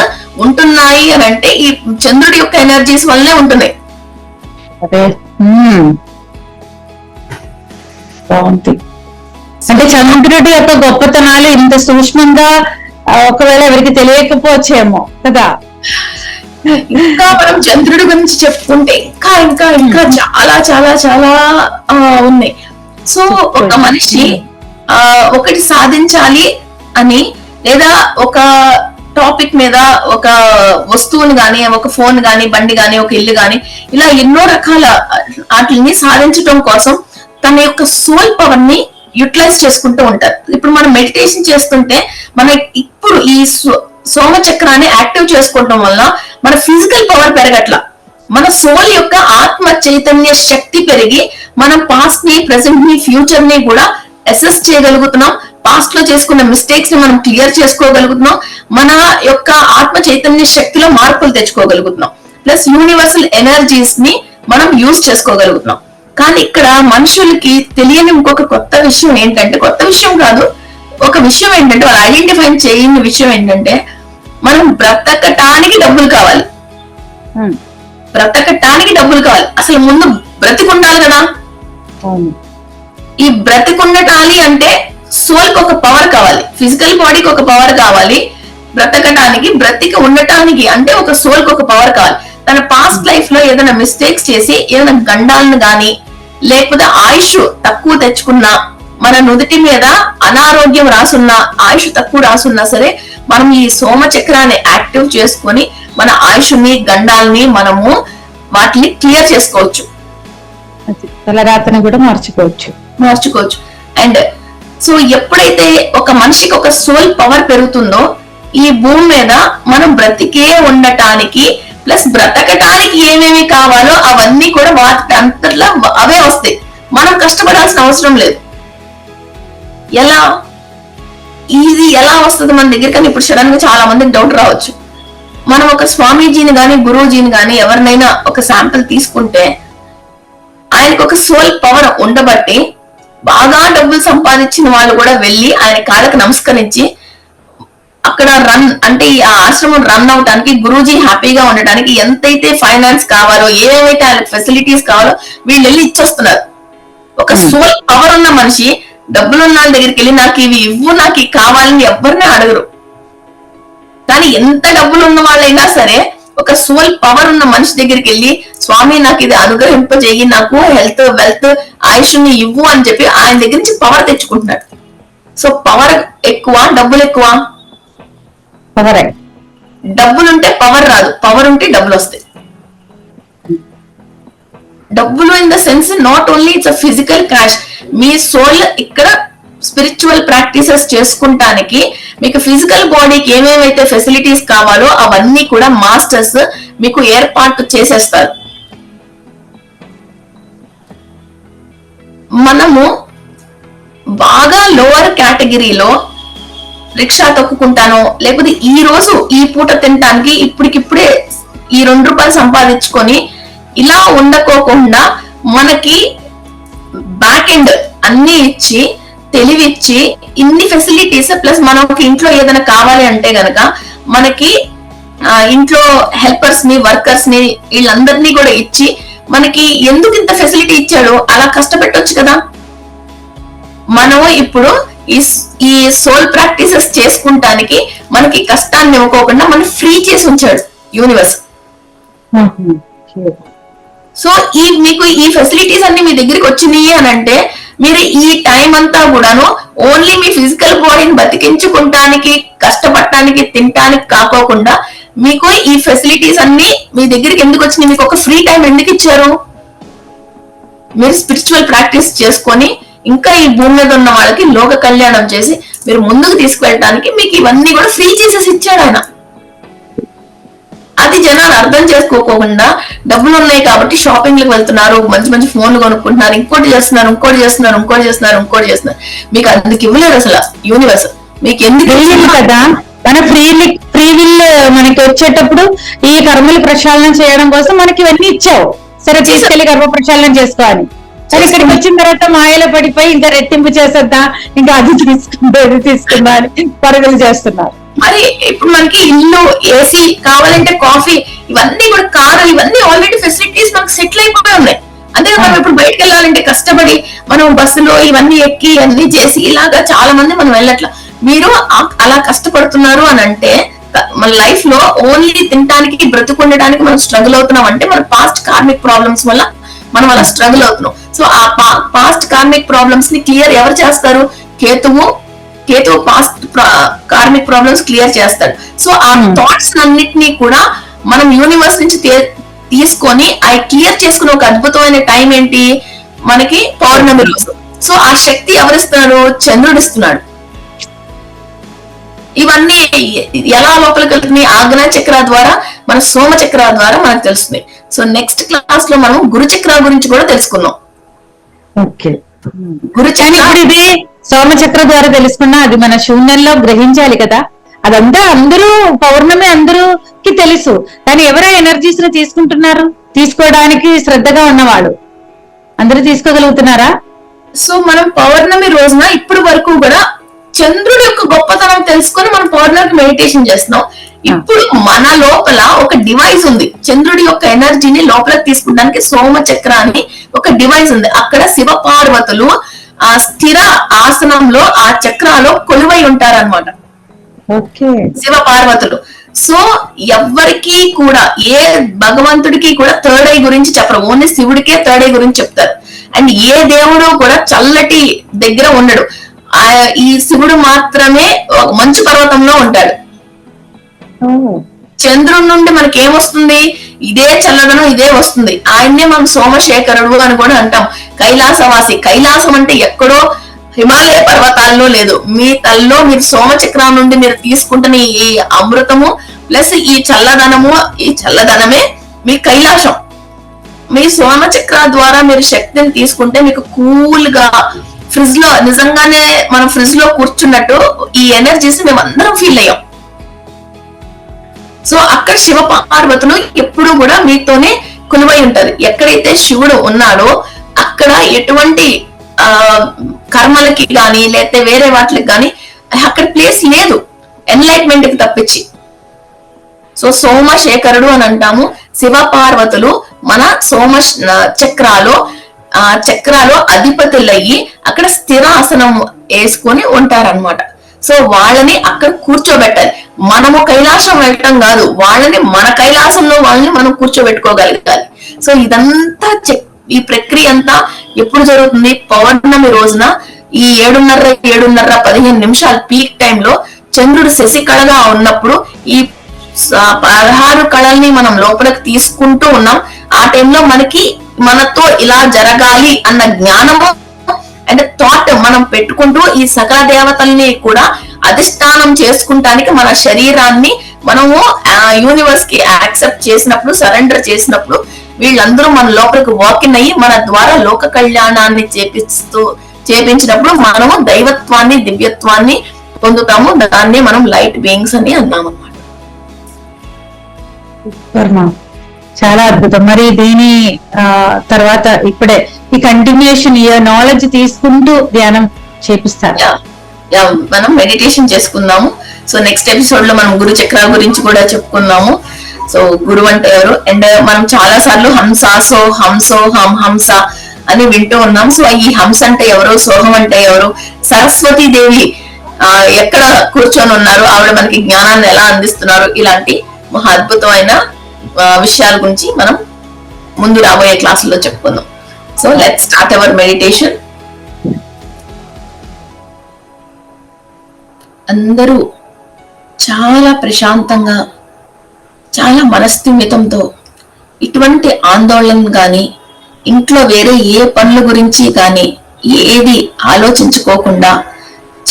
ఉంటున్నాయి అని అంటే ఈ చంద్రుడి యొక్క ఎనర్జీస్ వల్లనే ఉంటున్నాయి. అంటే చంద్రుడి యొక్క గొప్పతనాలు ఇంత సూక్ష్మంగా ఒకవేళ ఎవరికి తెలియకపోవచ్చేమో కదా. ఇంకా మనం చంద్రుడి గురించి చెప్పుకుంటే ఇంకా ఇంకా ఇంకా చాలా చాలా చాలా ఉన్నాయి. సో ఒక మనిషి ఒకటి సాధించాలి అని, లేదా ఒక టాపిక్ మీద ఒక వస్తువుని గాని, ఒక ఫోన్ గాని, బండి గాని, ఒక ఇల్లు గాని, ఇలా ఎన్నో రకాల వాటిని సాధించడం కోసం తన యొక్క సోల్ పవర్ ని యూటిలైజ్ చేసుకుంటూ ఉంటారు. ఇప్పుడు మనం మెడిటేషన్ చేస్తుంటే మన ఇప్పుడు ఈ సోమ చక్రాన్ని యాక్టివ్ చేసుకోవడం వల్ల మన ఫిజికల్ పవర్ పెరగట్ల, మన సోల్ యొక్క ఆత్మ చైతన్య శక్తి పెరిగి మనం పాస్ట్ ని, ప్రెసెంట్ ని, ఫ్యూచర్ ని కూడా అసెస్ చేయగలుగుతున్నాం. పాస్ట్ లో చేసుకున్న మిస్టేక్స్ ని మనం క్లియర్ చేసుకోగలుగుతున్నాం. మన యొక్క ఆత్మ చైతన్య శక్తిలో మార్పులు తెచ్చుకోగలుగుతున్నాం. ప్లస్ యూనివర్సల్ ఎనర్జీస్ ని మనం యూజ్ చేసుకోగలుగుతున్నాం. కానీ ఇక్కడ మనుషులకి తెలియని ఇంకొక కొత్త విషయం ఏంటంటే, కొత్త విషయం కాదు, ఒక విషయం ఏంటంటే వాళ్ళు ఐడెంటిఫై చేయని విషయం ఏంటంటే మనం బ్రతకటానికి డబ్బులు కావాలి. బ్రతకటానికి డబ్బులు కావాలి. అసలు ముందు బ్రతికుండాలి కదా. ఈ బ్రతికుండటాలి అంటే సోల్ కి ఒక పవర్ కావాలి, ఫిజికల్ బాడీకి ఒక పవర్ కావాలి. బ్రతకటానికి, బ్రతికి ఉండటానికి అంటే ఒక సోల్ కి ఒక పవర్ కావాలి. తన పాస్ట్ లైఫ్ లో ఏదైనా మిస్టేక్స్ చేసి ఏదైనా గండాలను గాని, లేకపోతే ఆయుష్ తక్కువ తెచ్చుకున్నా, మన నుదుటి మీద అనారోగ్యం రాసున్నా, ఆయుష్ తక్కువ రాసున్నా సరే మనం ఈ సోమ చక్రాన్ని యాక్టివ్ చేసుకొని మన ఆయుష్ని, గండాల్ని మనము వాటిని క్లియర్ చేసుకోవచ్చు, తలరాతను కూడా మార్చుకోవచ్చు. అండ్ సో ఎప్పుడైతే ఒక మనిషికి ఒక సోల్ పవర్ పెరుగుతుందో ఈ భూమి మీద మనం బ్రతికే ఉండటానికి ప్లస్ బ్రతకటానికి ఏమేమి కావాలో అవన్నీ కూడా వాటి అంతట్లో అవే వస్తాయి. మనం కష్టపడాల్సిన అవసరం లేదు. ఇది ఎలా వస్తుంది మన దగ్గర? కానీ ఇప్పుడు సడన్ గా చాలా మందికి డౌట్ రావచ్చు. మనం ఒక స్వామీజీని గాని, గురూజీని గాని ఎవరినైనా ఒక శాంపిల్ తీసుకుంటే ఆయనకు ఒక సోల్ పవర్ ఉండబట్టి బాగా డబ్బులు సంపాదించిన వాళ్ళు కూడా వెళ్ళి ఆయన కాళ్ళకి నమస్కరించి అక్కడ అంటే ఆ ఆశ్రమం రన్ అవటానికి, గురూజీ హ్యాపీగా ఉండటానికి ఎంతైతే ఫైనాన్స్ కావాలో, ఏవైతే ఆయన ఫెసిలిటీస్ కావాలో వీళ్ళు వెళ్ళి ఇచ్చొస్తున్నారు. ఒక సోల్ పవర్ ఉన్న మనిషి డబ్బులున్న వాళ్ళ దగ్గరికి వెళ్ళి నాకు ఇవి ఇవ్వు, నాకు ఇవి కావాలని ఎవరిని అడగరు. కానీ ఎంత డబ్బులు ఉన్న వాళ్ళైనా సరే ఒక సోల్ పవర్ ఉన్న మనిషి దగ్గరికి వెళ్ళి స్వామి నాకు ఇది అనుగ్రహింపజేయి, నాకు హెల్త్, వెల్త్, ఆయుష్ని ఇవ్వు అని చెప్పి ఆయన దగ్గర నుంచి పవర్ తెచ్చుకుంటున్నాడు. సో పవర్ ఎక్కువ, డబ్బులు ఎక్కువ? పవరే. డబ్బులుంటే పవర్ రాదు, పవర్ ఉంటే డబ్బులు వస్తాయి. డబ్బులు in the sense not only it's a physical cash. మీ సోల్ ఇక్కడ స్పిరిచువల్ ప్రాక్టీసెస్ చేసుకుంటానికి మీకు ఫిజికల్ బాడీకి ఏమేమైతే ఫెసిలిటీస్ కావాలో అవన్నీ కూడా మాస్టర్స్ మీకు ఏర్పాటు చేసేస్తారు. మనము బాగా లోవర్ కేటగిరీలో రిక్షా తొక్కుకుంటానో, లేకపోతే ఈ రోజు ఈ పూట తినటానికి ఇప్పటికిప్పుడే ఈ 2 రూపాయలు సంపాదించుకొని ఇలా ఉండకోకుండా మనకి బ్యాక్ ఎండ్ అన్ని ఇచ్చి, తెలివిచ్చి, ఇన్ని ఫెసిలిటీస్ ప్లస్ మనకి ఇంట్లో ఏదైనా కావాలి అంటే గనక మనకి ఇంట్లో హెల్పర్స్ ని, వర్కర్స్ ని, వీళ్ళందరినీ కూడా ఇచ్చి మనకి ఎందుకు ఇంత ఫెసిలిటీ ఇచ్చాడో అలా కష్టపెట్టొచ్చు కదా. మనం ఇప్పుడు ఈ సోల్ ప్రాక్టీసెస్ చేసుకుంటానికి మనకి కష్టాన్ని ఇవ్వకోకుండా మనం ఫ్రీ చేసి ఉంచాడు యూనివర్స్. సో మీకు ఈ ఫెసిలిటీస్ అన్ని మీ దగ్గరికి వచ్చినాయి అని అంటే మీరు ఈ టైం అంతా కూడాను ఓన్లీ మీ ఫిజికల్ బాడీని బతికించుకుంటానికి, కష్టపడటానికి, తినటానికి కాకోకుండా మీకు ఈ ఫెసిలిటీస్ అన్ని మీ దగ్గరికి ఎందుకు వచ్చినాయి? మీకు ఒక ఫ్రీ టైం ఎందుకు ఇచ్చారు? మీరు స్పిరిచువల్ ప్రాక్టీస్ చేసుకొని ఇంకా ఈ భూమి మీద ఉన్న వాళ్ళకి లోక కళ్యాణం చేసి మీరు ముందుకు తీసుకువెళ్ళడానికి మీకు ఇవన్నీ కూడా ఫ్రీ చేసేసి ఇచ్చాడు ఆయన. అది జనాలు అర్థం చేసుకోకుండా డబ్బులు ఉన్నాయి కాబట్టి షాపింగ్లకు వెళ్తున్నారు, మంచి మంచి ఫోన్లు కొనుక్కుంటున్నారు, ఇంకోటి చేస్తున్నారు. మీకు అందుకు ఇవ్వలేదు అసలు యూనివర్స్. మీకు ఎందుకు కదా మన ఫ్రీ విల్ మనకి వచ్చేటప్పుడు ఈ కర్మలు ప్రక్షాళన చేయడం కోసం మనకి ఇవన్నీ ఇచ్చావు. సరే తీసుకెళ్లి గర్భ ప్రక్షాళన చేసుకోవాలి. సరే ఇక్కడికి వచ్చిన తర్వాత మాయలో పడిపోయి ఇంకా రెట్టింపు చేసేద్దా, ఇంకా అది తీసుకుందా అని పరుగులు చేస్తున్నారు. మరి ఇప్పుడు మనకి ఇల్లు, ఏసీ కావాలంటే కాఫీ, ఇవన్నీ కూడా కారు, ఇవన్నీ ఆల్రెడీ ఫెసిలిటీస్ మనకు సెటిల్ అయిపోయి ఉన్నాయి. అంతే మనం ఇప్పుడు బయటకు వెళ్ళాలంటే కష్టపడి మనం బస్సులో ఇవన్నీ ఎక్కి అన్ని చేసి ఇలాగా చాలా మంది మనం వెళ్ళట్లా. మీరు అలా కష్టపడుతున్నారు అని అంటే మన లైఫ్ లో ఓన్లీ తినడానికి, బ్రతుకుండడానికి మనం స్ట్రగుల్ అవుతున్నాం అంటే మన పాస్ట్ కార్మిక్ ప్రాబ్లమ్స్ వల్ల మనం అలా స్ట్రగుల్ అవుతున్నాం. సో ఆ పాస్ట్ కార్మిక్ ప్రాబ్లమ్స్ ని క్లియర్ ఎవరు చేస్తారు? కేతువు పాస్ట్ కార్మిక్ ప్రాబ్లమ్స్ క్లియర్ చేస్తాడు. సో ఆ థాట్స్ అన్నిటినీ కూడా మనం యూనివర్స్ నుంచి తీసుకొని అవి క్లియర్ చేసుకునే ఒక అద్భుతమైన టైం ఏంటి? మనకి పౌర్ణమి రోజు. సో ఆ శక్తి ఎవరిస్తున్నారు? చంద్రుడు ఇస్తున్నాడు. ఇవన్నీ ఎలా లోపలికి వెళ్తున్నాయి? ఆగ్నేయ చక్ర ద్వారా, మన సోమ చక్ర ద్వారా మనకు తెలుస్తుంది. సో నెక్స్ట్ క్లాస్ లో మనం గురు చక్ర గురించి కూడా తెలుసుకుందాం. గురు చక్ర ఇది సోమచక్ర ద్వారా తెలుసుకున్నా అది మన శూన్యంలో గ్రహించాలి కదా. అదంతా అందరూ పౌర్ణమి అందరికి తెలుసు, కానీ ఎవరో ఎనర్జీస్ ను తీసుకుంటున్నారు? తీసుకోవడానికి శ్రద్ధగా ఉన్నవాడు అందరూ తీసుకోగలుగుతున్నారా? సో మనం పౌర్ణమి రోజున ఇప్పటి వరకు కూడా చంద్రుడి యొక్క గొప్పతనం తెలుసుకొని మనం పౌర్ణమికి మెడిటేషన్ చేస్తున్నాం. ఇప్పుడు మన లోపల ఒక డివైస్ ఉంది, చంద్రుడి యొక్క ఎనర్జీని లోపలికి తీసుకుంటానికి సోమ చక్ర అని ఒక డివైస్ ఉంది. అక్కడ శివ పార్వతులు ఆ స్థిర ఆసనంలో ఆ చక్రాలో కొలువై ఉంటారన్నమాట. శివ పార్వతులు. సో ఎవ్వరికి కూడా, ఏ భగవంతుడికి కూడా థర్డ్ ఐ గురించి చెప్పరు, ఓన్లీ శివుడికే థర్డ్ ఐ గురించి చెప్తారు. అండ్ ఏ దేవుడు కూడా చల్లటి దగ్గర ఉండడు. ఈ శివుడు మాత్రమే మంచు పర్వతంలో ఉంటాడు. చంద్రుడి నుండి మనకి ఏమొస్తుంది? ఇదే చల్లదనం, ఇదే వస్తుంది. ఆయన్నే మనం సోమశేఖరుడు అని కూడా అంటాం. కైలాసవాసి. కైలాసం అంటే ఎక్కడో హిమాలయ పర్వతాల్లో లేదు, మీ తల్లో మీరు సోమచక్రం నుండి మీరు తీసుకుంటున్న ఈ అమృతము ప్లస్ ఈ చల్లదనమే మీ కైలాసం. మీ సోమచక్ర ద్వారా మీరు శక్తిని తీసుకుంటే మీకు కూల్ గా ఫ్రిడ్జ్ లో, నిజంగానే మనం ఫ్రిడ్జ్ లో కూర్చున్నట్టు ఈ ఎనర్జీస్ మేము అందరం ఫీల్ అయ్యాం. సో అక్కడ శివ పార్వతులు ఎప్పుడు కూడా మీతోనే కొలువై ఉంటారు. ఎక్కడైతే శివుడు ఉన్నాడో అక్కడ ఎటువంటి కర్మలకి గాని లేకపోతే వేరే వాటికి గాని అక్కడ ప్లేస్ లేదు, ఎన్లైట్మెంట్ కి తప్పించి. సో సోమశేఖరుడు అని అంటాము. శివ పార్వతులు మన చక్రాలో అధిపతులయ్యి అక్కడ స్థిరాసనం వేసుకొని ఉంటారన్నమాట. సో వాళ్ళని అక్కడ కూర్చోబెట్టాలి. మనము కైలాసం వెళ్ళటం కాదు, వాళ్ళని మన కైలాసంలో వాళ్ళని మనం కూర్చోబెట్టుకోగలగాలి. సో ఇదంతా ఈ ప్రక్రియ అంతా ఎప్పుడు జరుగుతుంది? పౌర్ణమి రోజున ఈ 7:30-7:15 పీక్ టైంలో చంద్రుడు శశికళగా ఉన్నప్పుడు ఈ 16 కళల్ని మనం లోపలికి తీసుకుంటూ ఉన్నాం. ఆ టైంలో మనతో ఇలా జరగాలి అన్న జ్ఞానము అంటే థాట్ మనం పెట్టుకుంటూ ఈ సకల దేవతల్ని కూడా అధిష్టానం చేసుకుంటానికి మన శరీరాన్ని మనము యూనివర్స్ కి యాక్సెప్ట్ చేసినప్పుడు, సరెండర్ చేసినప్పుడు వీళ్ళందరూ మన లోపలికి వాకిన్ అయ్యి మన ద్వారా లోక కళ్యాణాన్ని చేపించినప్పుడు మనము దైవత్వాన్ని, దివ్యత్వాన్ని పొందుతాము. దాన్ని మనం లైట్ బీయింగ్స్ అని అన్నాం అన్నమాట. చాలా అద్భుతం. మరి దీని తర్వాత ఇప్పుడే ఈ కంటిన్యూషన్, ఈ నాలెడ్జ్ తీసుకుంటూ ధ్యానం చేపిస్తారు. మనం మెడిటేషన్ చేసుకుందాము. సో నెక్స్ట్ ఎపిసోడ్ లో మనం గురు చక్రాల గురించి కూడా చెప్పుకుందాము. సో గురువు అంటే ఎవరు? అండ్ మనం చాలా సార్లు హంస అని వింటూ ఉన్నాం. సో ఈ హంస అంటే ఎవరు, సోహం అంటే ఎవరు, సరస్వతీ దేవి ఎక్కడ కూర్చొని ఉన్నారు, ఆవిడ మనకి జ్ఞానాన్ని ఎలా అందిస్తున్నారు, ఇలాంటి మహా అద్భుతమైన విషయాల గురించి మనం ముందు రాబోయే క్లాసుల్లో చెప్పుకుందాం. So let's start our meditation. అందరూ చాలా ప్రశాంతంగా, చాలా మనస్థిమితంతో, ఇటువంటి ఆందోళన కానీ ఇంట్లో వేరే ఏ పనుల గురించి కానీ ఏది ఆలోచించుకోకుండా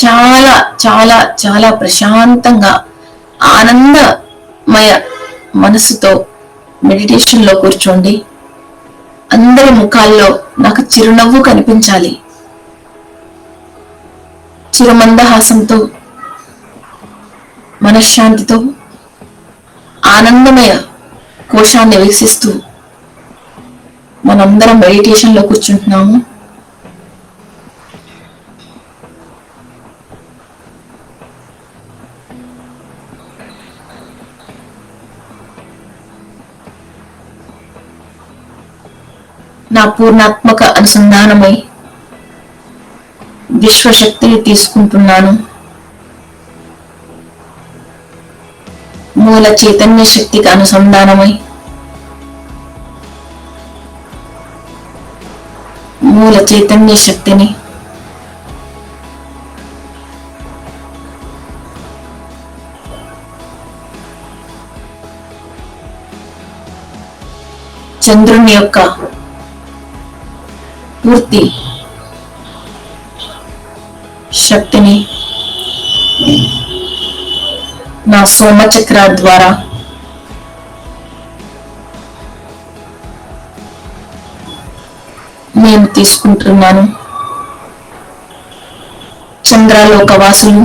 చాలా చాలా చాలా ప్రశాంతంగా ఆనందమయ మనసుతో మెడిటేషన్ లో కూర్చోండి. అందరి ముఖాల్లో నాకు చిరునవ్వు కనిపించాలి. చిరుమందహాసంతో, మనశ్శాంతితో, ఆనందమయ కోశాన్ని వీక్షిస్తూ మనందరం మెడిటేషన్ లో కూర్చుంటున్నాము. నా పూర్ణాత్మక అనుసంధానమై విశ్వశక్తిని తీసుకుంటున్నాను. మూల చైతన్య శక్తికి అనుసంధానమై మూల చైతన్య శక్తిని చంద్రుని యొక్క పూర్తి శక్తిని నా సోమచక్ర ద్వారా నేను తీసుకుంటున్నాను. చంద్రలోకవాసులు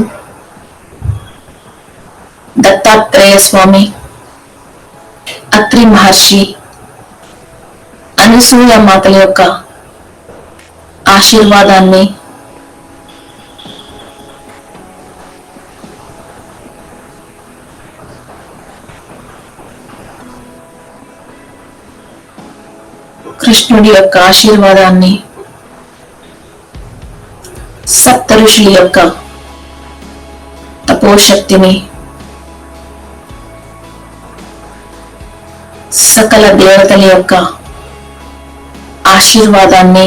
దత్తాత్రేయ స్వామి, అత్రి మహర్షి, అనసూయ మాతల యొక్క ఆశీర్వాదాన్ని కృష్ణుడి యొక్క ఆశీర్వాదాన్ని, సప్త ఋషుల యొక్క తపోశక్తిని, సకల దేవతల యొక్క ఆశీర్వాదాన్ని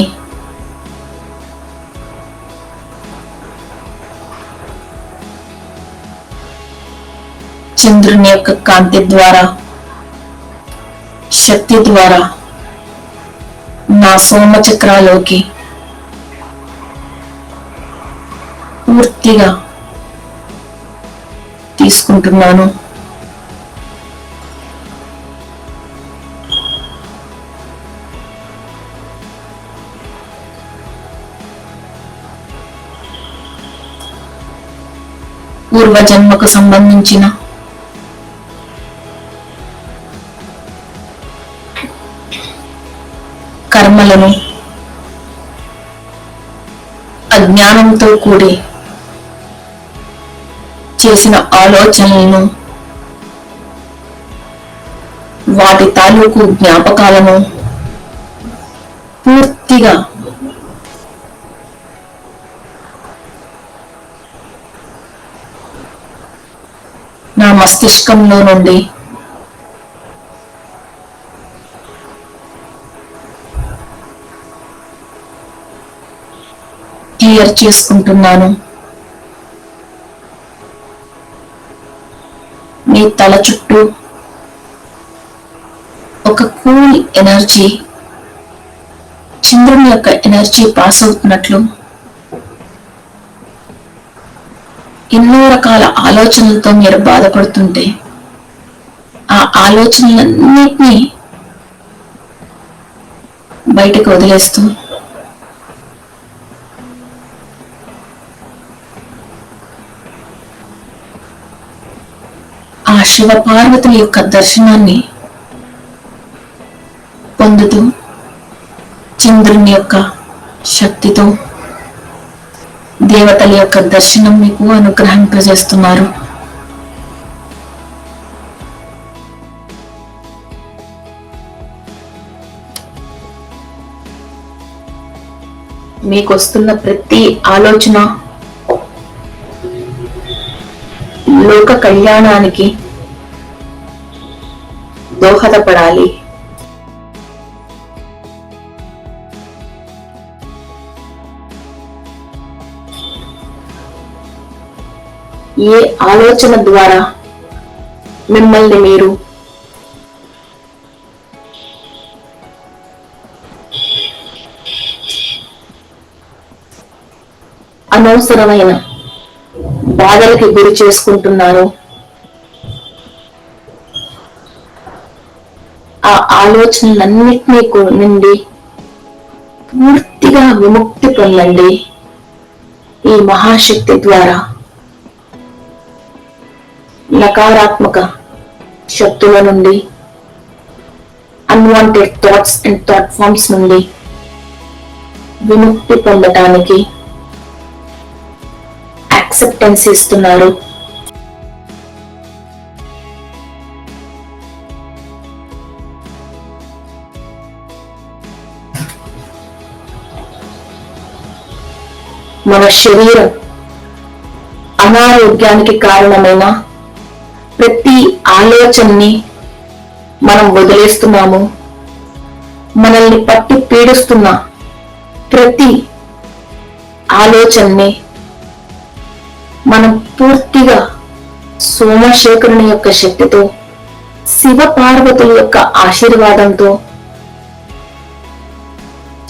చంద్రుని యొక్క కాంతి ద్వారా, శక్తి ద్వారా నా సోమచక్రాలోకి పూర్తిగా తీసుకుంటున్నాను. పూర్వజన్మకు సంబంధించిన కర్మలను, అజ్ఞానంతో కూడి చేసిన ఆలోచనలను, వాటి తాలూకు జ్ఞాపకాలను పూర్తిగా నా మస్తిష్కంలో నుండి క్లియర్ చేసుకుంటున్నాను. మీ తల చుట్టూ ఒక కూల్ ఎనర్జీ, చంద్రుని యొక్క ఎనర్జీ పాస్ అవుతున్నట్లు ఎన్నో రకాల ఆలోచనలతో మీరు బాధపడుతుంటే ఆ ఆలోచనలన్నిటినీ బయటకు వదిలేస్తూ ఆ శివ పార్వతుల యొక్క దర్శనాన్ని పొందుతూ చంద్రుని యొక్క శక్తితో దేవతల యొక్క దర్శనం మీకు అనుగ్రహింపజేస్తున్నారు. మీకు వస్తున్న ప్రతి ఆలోచన లోక కళ్యాణానికి దోహదపడాలి. ఏ ఆలోచన ద్వారా మిమ్మల్ని మీరు అనవసరమైన బాధలకి గురి చేసుకుంటున్నారు, ఆ ఆలోచనలన్నిటినీ నుండి పూర్తిగా విముక్తి పొందండి. ఈ మహాశక్తి ద్వారా నకారాత్మక శక్తుల నుండి, unwanted thoughts and thought forms నుండి విముక్తి పొందటానికి యాక్సెప్టెన్స్ ఇస్తున్నారు. మన శరీరం అనారోగ్యానికి కారణమైన ప్రతి ఆలోచనని మనం వదిలేస్తున్నాము. మనల్ని పట్టి పీడిస్తున్న ప్రతి ఆలోచనని మనం పూర్తిగా సోమశేఖరుని యొక్క శక్తితో, శివ పార్వతుల యొక్క ఆశీర్వాదంతో,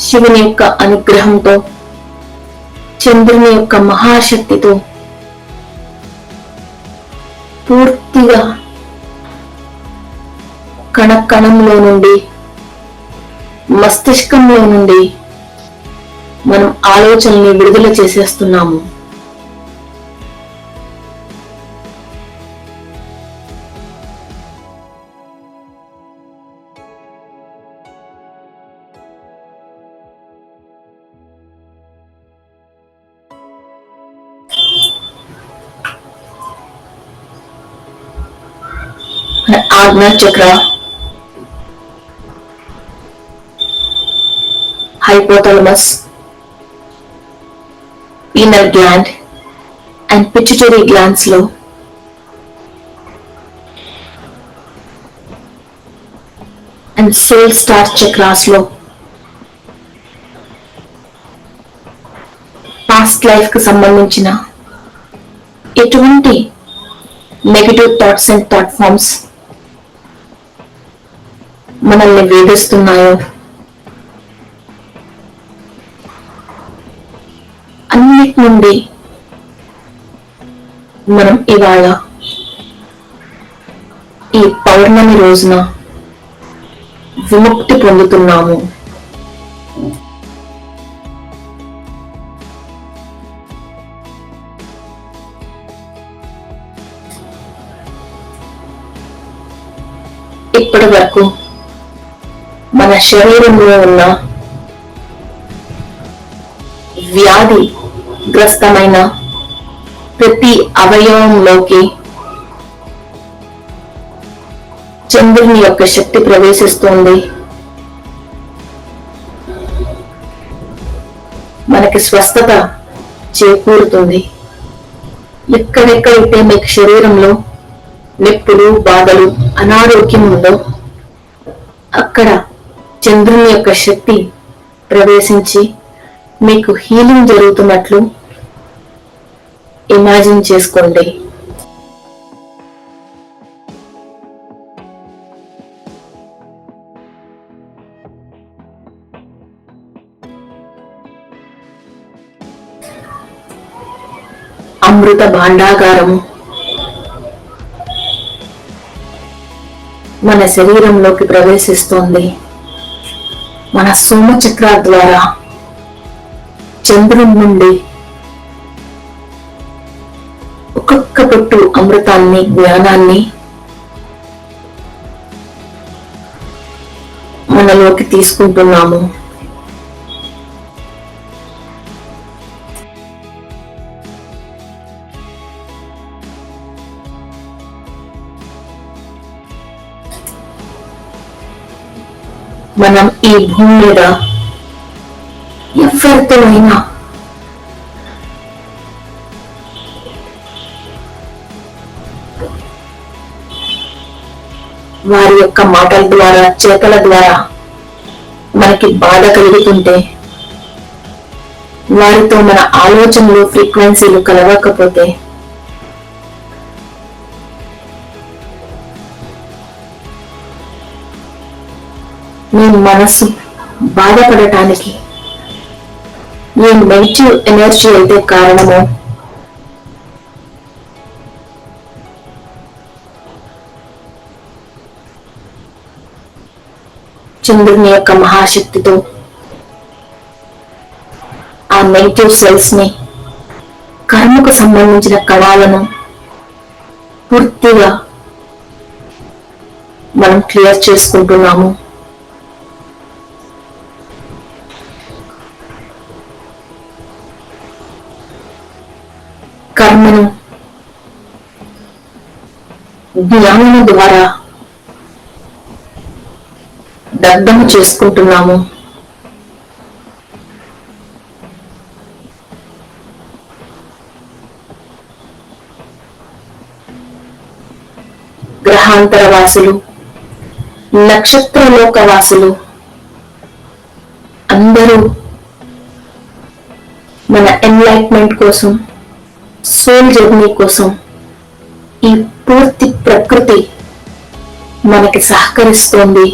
శివుని యొక్క అనుగ్రహంతో, చంద్రుని యొక్క మహాశక్తితో పూర్తిగా కణకణంలో నుండి, మస్తిష్కంలో నుండి మనం ఆలోచనల్ని విడుదల చేసేస్తున్నాము. ఆజ్ఞా చక్ర, hypothalamus, pineal gland and pituitary glands లో and soul star chakras లో పాస్ట్ లైఫ్ కి సంబంధించిన ఎటువంటి negative thoughts and thought forms మనల్ని వేధిస్తున్నాయో అన్నిటి నుండి మనం ఇవాళ ఈ పౌర్ణమి రోజున విముక్తి పొందుతున్నాము. ఇప్పటి వరకు మన శరీరంలో ఉన్న వ్యాధి గ్రస్తమైన ప్రతి అవయవంలోకి చంద్రుని యొక్క శక్తి ప్రవేశిస్తుంది. మనకి స్వస్థత చేకూరుతుంది. ఎక్కడెక్కడైతే మీకు శరీరంలో నొప్పులు, బాధలు, అనారోగ్యం ఉందో అక్కడ చంద్రుని యొక్క శక్తి ప్రవేశించి మీకు హీలింగ్ జరుగుతున్నట్లు ఇమాజిన్ చేసుకోండి. అమృత భాండాగారము మన శరీరంలోకి ప్రవేశిస్తోంది. మన సోమచక్ర ద్వారా చంద్రుని నుండి ఒక్కొక్క పొట్టు అమృతాన్ని, జ్ఞానాన్ని మనలోకి తీసుకుంటున్నాము. మనం ఈ భూమి మీద ఎవరితో అయినా వారి యొక్క మాటల ద్వారా, చేతల ద్వారా మనకి బాధ కలుగుతుంటే, వారితో మన ఆలోచనలు, ఫ్రీక్వెన్సీలు కలవకపోతే మీ మనస్సు బాధపడటానికి ఏ నెగిటివ్ ఎనర్జీ అయితే కారణమో చంద్రుని యొక్క మహాశక్తితో ఆ నెగిటివ్ సెల్స్ ని, కర్మకు సంబంధించిన కణాలను పూర్తిగా మనం క్లియర్ చేసుకుంటున్నాము. కర్మను జ్ఞానం ద్వారా దగ్ధము చేసుకుంటున్నాము. గ్రహాంతర వాసులు, నక్షత్రలోక వాసులు అందరూ మన ఎన్లైట్మెంట్ కోసం, సోల్ జర్నీ కోసం ఈ పూర్తి ప్రకృతి మనకి సహకరిస్తోంది.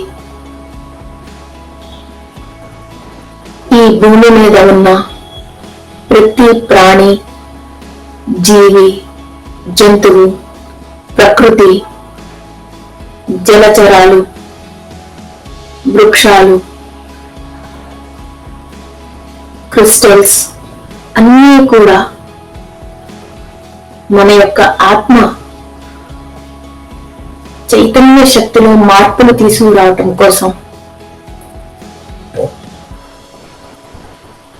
ఈ భూమి మీద ఉన్న ప్రతి ప్రాణి, జీవి, జంతువు, ప్రకృతి, జలచరాలు, వృక్షాలు, క్రిస్టల్స్ అన్నీ కూడా మన యొక్క ఆత్మ చైతన్య శక్తిలో మార్పులు తీసుకురావటం కోసం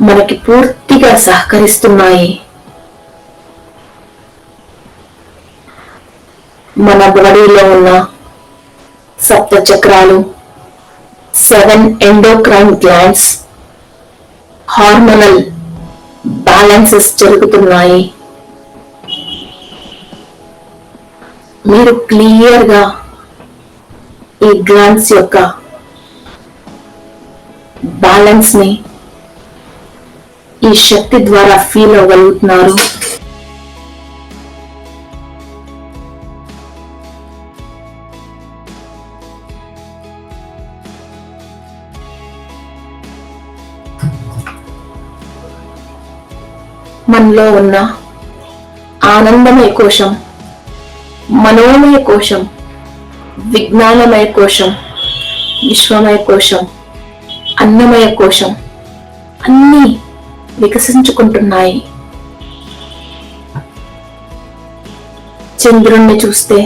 మనకి పూర్తిగా సహకరిస్తున్నాయి. మన బాడీలో ఉన్న సప్త చక్రాలు, 7 ఎండోక్రైన్ గ్లాండ్స్, హార్మోనల్ బ్యాలెన్సెస్ జరుగుతున్నాయి. మీరు క్లియర్ గా ఈ గ్లాండ్స్ యొక్క బ్యాలెన్స్ ని ఈ శక్తి ద్వారా ఫీల్ అవ్వగలుగుతున్నారు. మనలో ఉన్న ఆనందమయ కోశం, మనోమయ కోశం, విజ్ఞానమయ కోశం, విశ్వమయ కోశం, అన్నమయ కోశం అన్నీ వికసించుకుంటున్నాయి. చంద్రుణ్ణి చూస్తే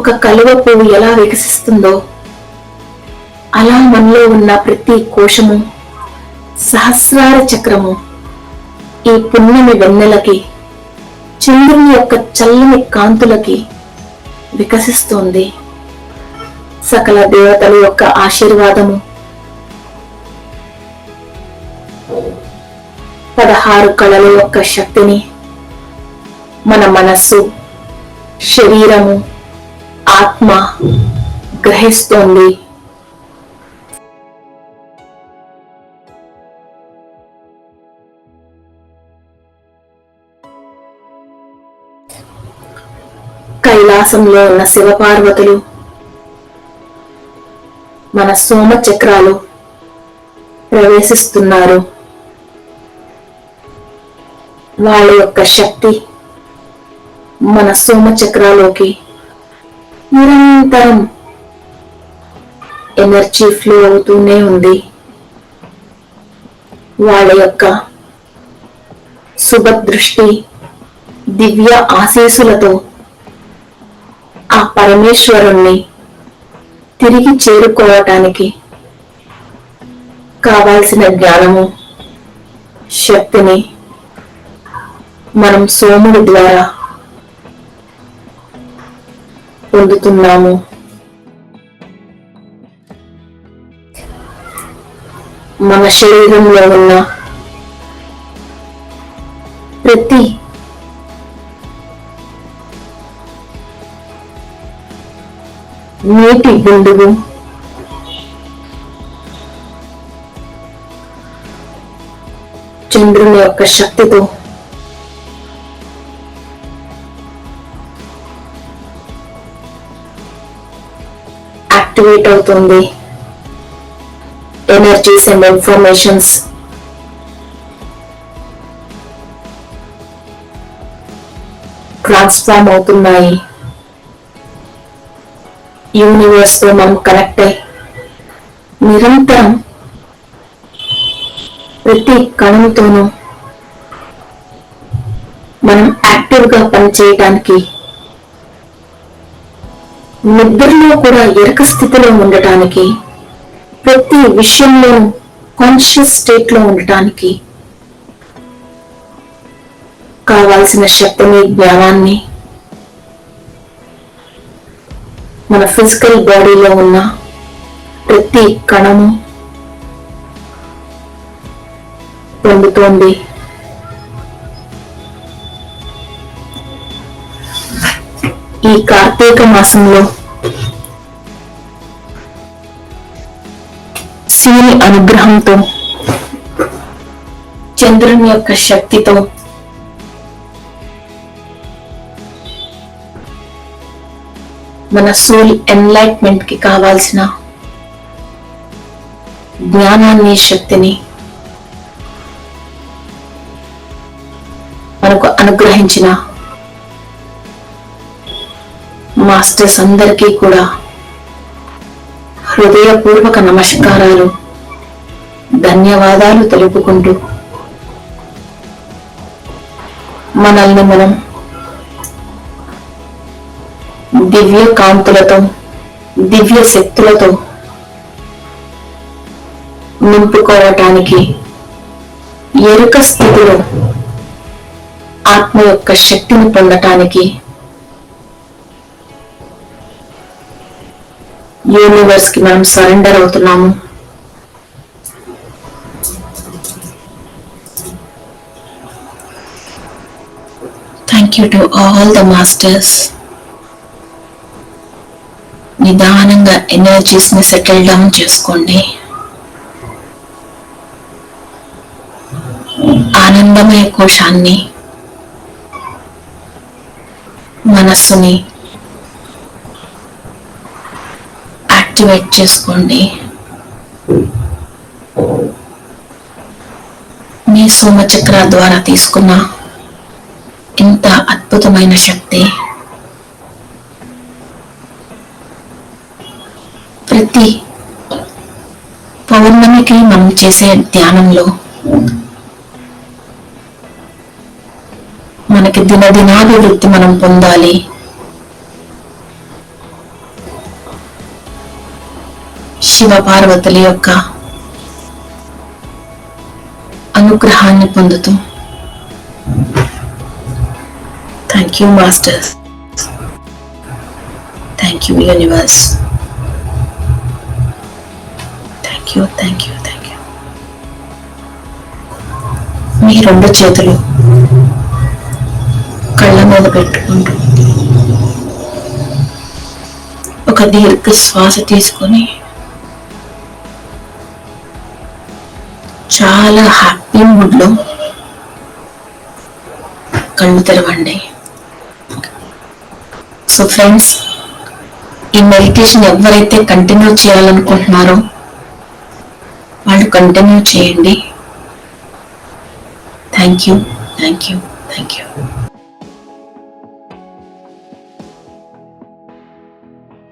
ఒక కలువ పువ్వు ఎలా వికసిస్తుందో అలా మనలో ఉన్న ప్రతి కోశము, సహస్రార చక్రము ఈ పున్నమి వెన్నెలకి, చంద్రుని యొక్క చల్లని కాంతులకి వికసిస్తోంది. సకల దేవతల యొక్క ఆశీర్వాదము, 16 కళల యొక్క శక్తిని మన మనస్సు, శరీరము, ఆత్మ గ్రహిస్తోంది. కైలాసంలో ఉన్న శివపార్వతులు మన సోమ చక్రాలు ప్రవేశిస్తున్నారు. వాళ్ళ యొక్క శక్తి మన సోమ చక్రాలోకి నిరంతరం ఎనర్జీ ఫ్లో అవుతూనే ఉంది. వాళ్ళ యొక్క శుభదృష్టి, దివ్య ఆశీస్సులతో ఆ పరమేశ్వరుణ్ణి తిరిగి చేరుకోవటానికి కావాల్సిన జ్ఞానము, శక్తిని మనం సోముడి ద్వారా పొందుతున్నాము. మన శరీరంలో ఉన్న ప్రతి నీటి బిందువు చంద్రుని యొక్క శక్తితో యాక్టివేట్ అవుతుంది. ఎనర్జీస్ అండ్ ఇన్ఫర్మేషన్స్ ట్రాన్స్ఫార్మ్ అవుతున్నాయి. యూనివర్స్ తో మనం కనెక్ట్ అయి నిరంతరం ప్రతి కణంతోనూ మనం యాక్టివ్ గా పనిచేయటానికి, నిద్రలో కూడా ఎరుక స్థితిలో ఉండటానికి, ప్రతి విషయంలో కాన్షియస్ స్టేట్ లో ఉండటానికి కావాల్సిన శక్తిని, జ్ఞానాన్ని మన ఫిజికల్ బాడీలో ఉన్న ప్రతి కణము పొందుతోంది. ఈ కార్తీక మాసంలో శివుని అనుగ్రహంతో, చంద్రుని యొక్క శక్తితో మన సోల్ ఎన్లైట్మెంట్ కి కావాల్సిన జ్ఞానాన్ని, శక్తిని మనకు అనుగ్రహించిన మాస్టర్స్ అందరికీ కూడా హృదయపూర్వక నమస్కారాలు, ధన్యవాదాలు తెలుపుకుంటూ మనల్ని మనం దివ్య కాంతులతో, దివ్య శక్తులతో నింపుకోవటానికి, ఎరుక స్థితిలో ఆత్మ యొక్క శక్తిని పొందటానికి యూనివర్స్ కి మనం సరెండర్ అవుతున్నాము. Thank you to all the masters. నిదానంగా ఎనర్జీస్ ని సెటిల్ డౌన్ చేసుకోండి. ఆనందమయ కోశాన్ని, మనస్సుని యాక్టివేట్ చేసుకోండి. సోమచక్ర ద్వారా తీసుకున్న ఇంత అద్భుతమైన శక్తి ప్రతి పౌర్ణమికి మనం చేసే ధ్యానంలో మనకి దినదినాభివృద్ధి మనం పొందాలి, శివ పార్వతుల యొక్క అనుగ్రహాన్ని పొందుతూ. Thank you masters, thank you universe, thank you, thank you, thank you. మీ రెండు చేతులు కళ్ళ మీద పెట్టుకుంటూ ఒక దీర్ఘ శ్వాస తీసుకొని చాలా హ్యాపీ మూడ్ లో కళ్ళు తెరవండి. సో ఫ్రెండ్స్, ఈ మెడిటేషన్ ఎవరైతే కంటిన్యూ చేయాలనుకుంటున్నారో వాళ్ళు కంటిన్యూ చేయండి. Thank you, thank you, thank you.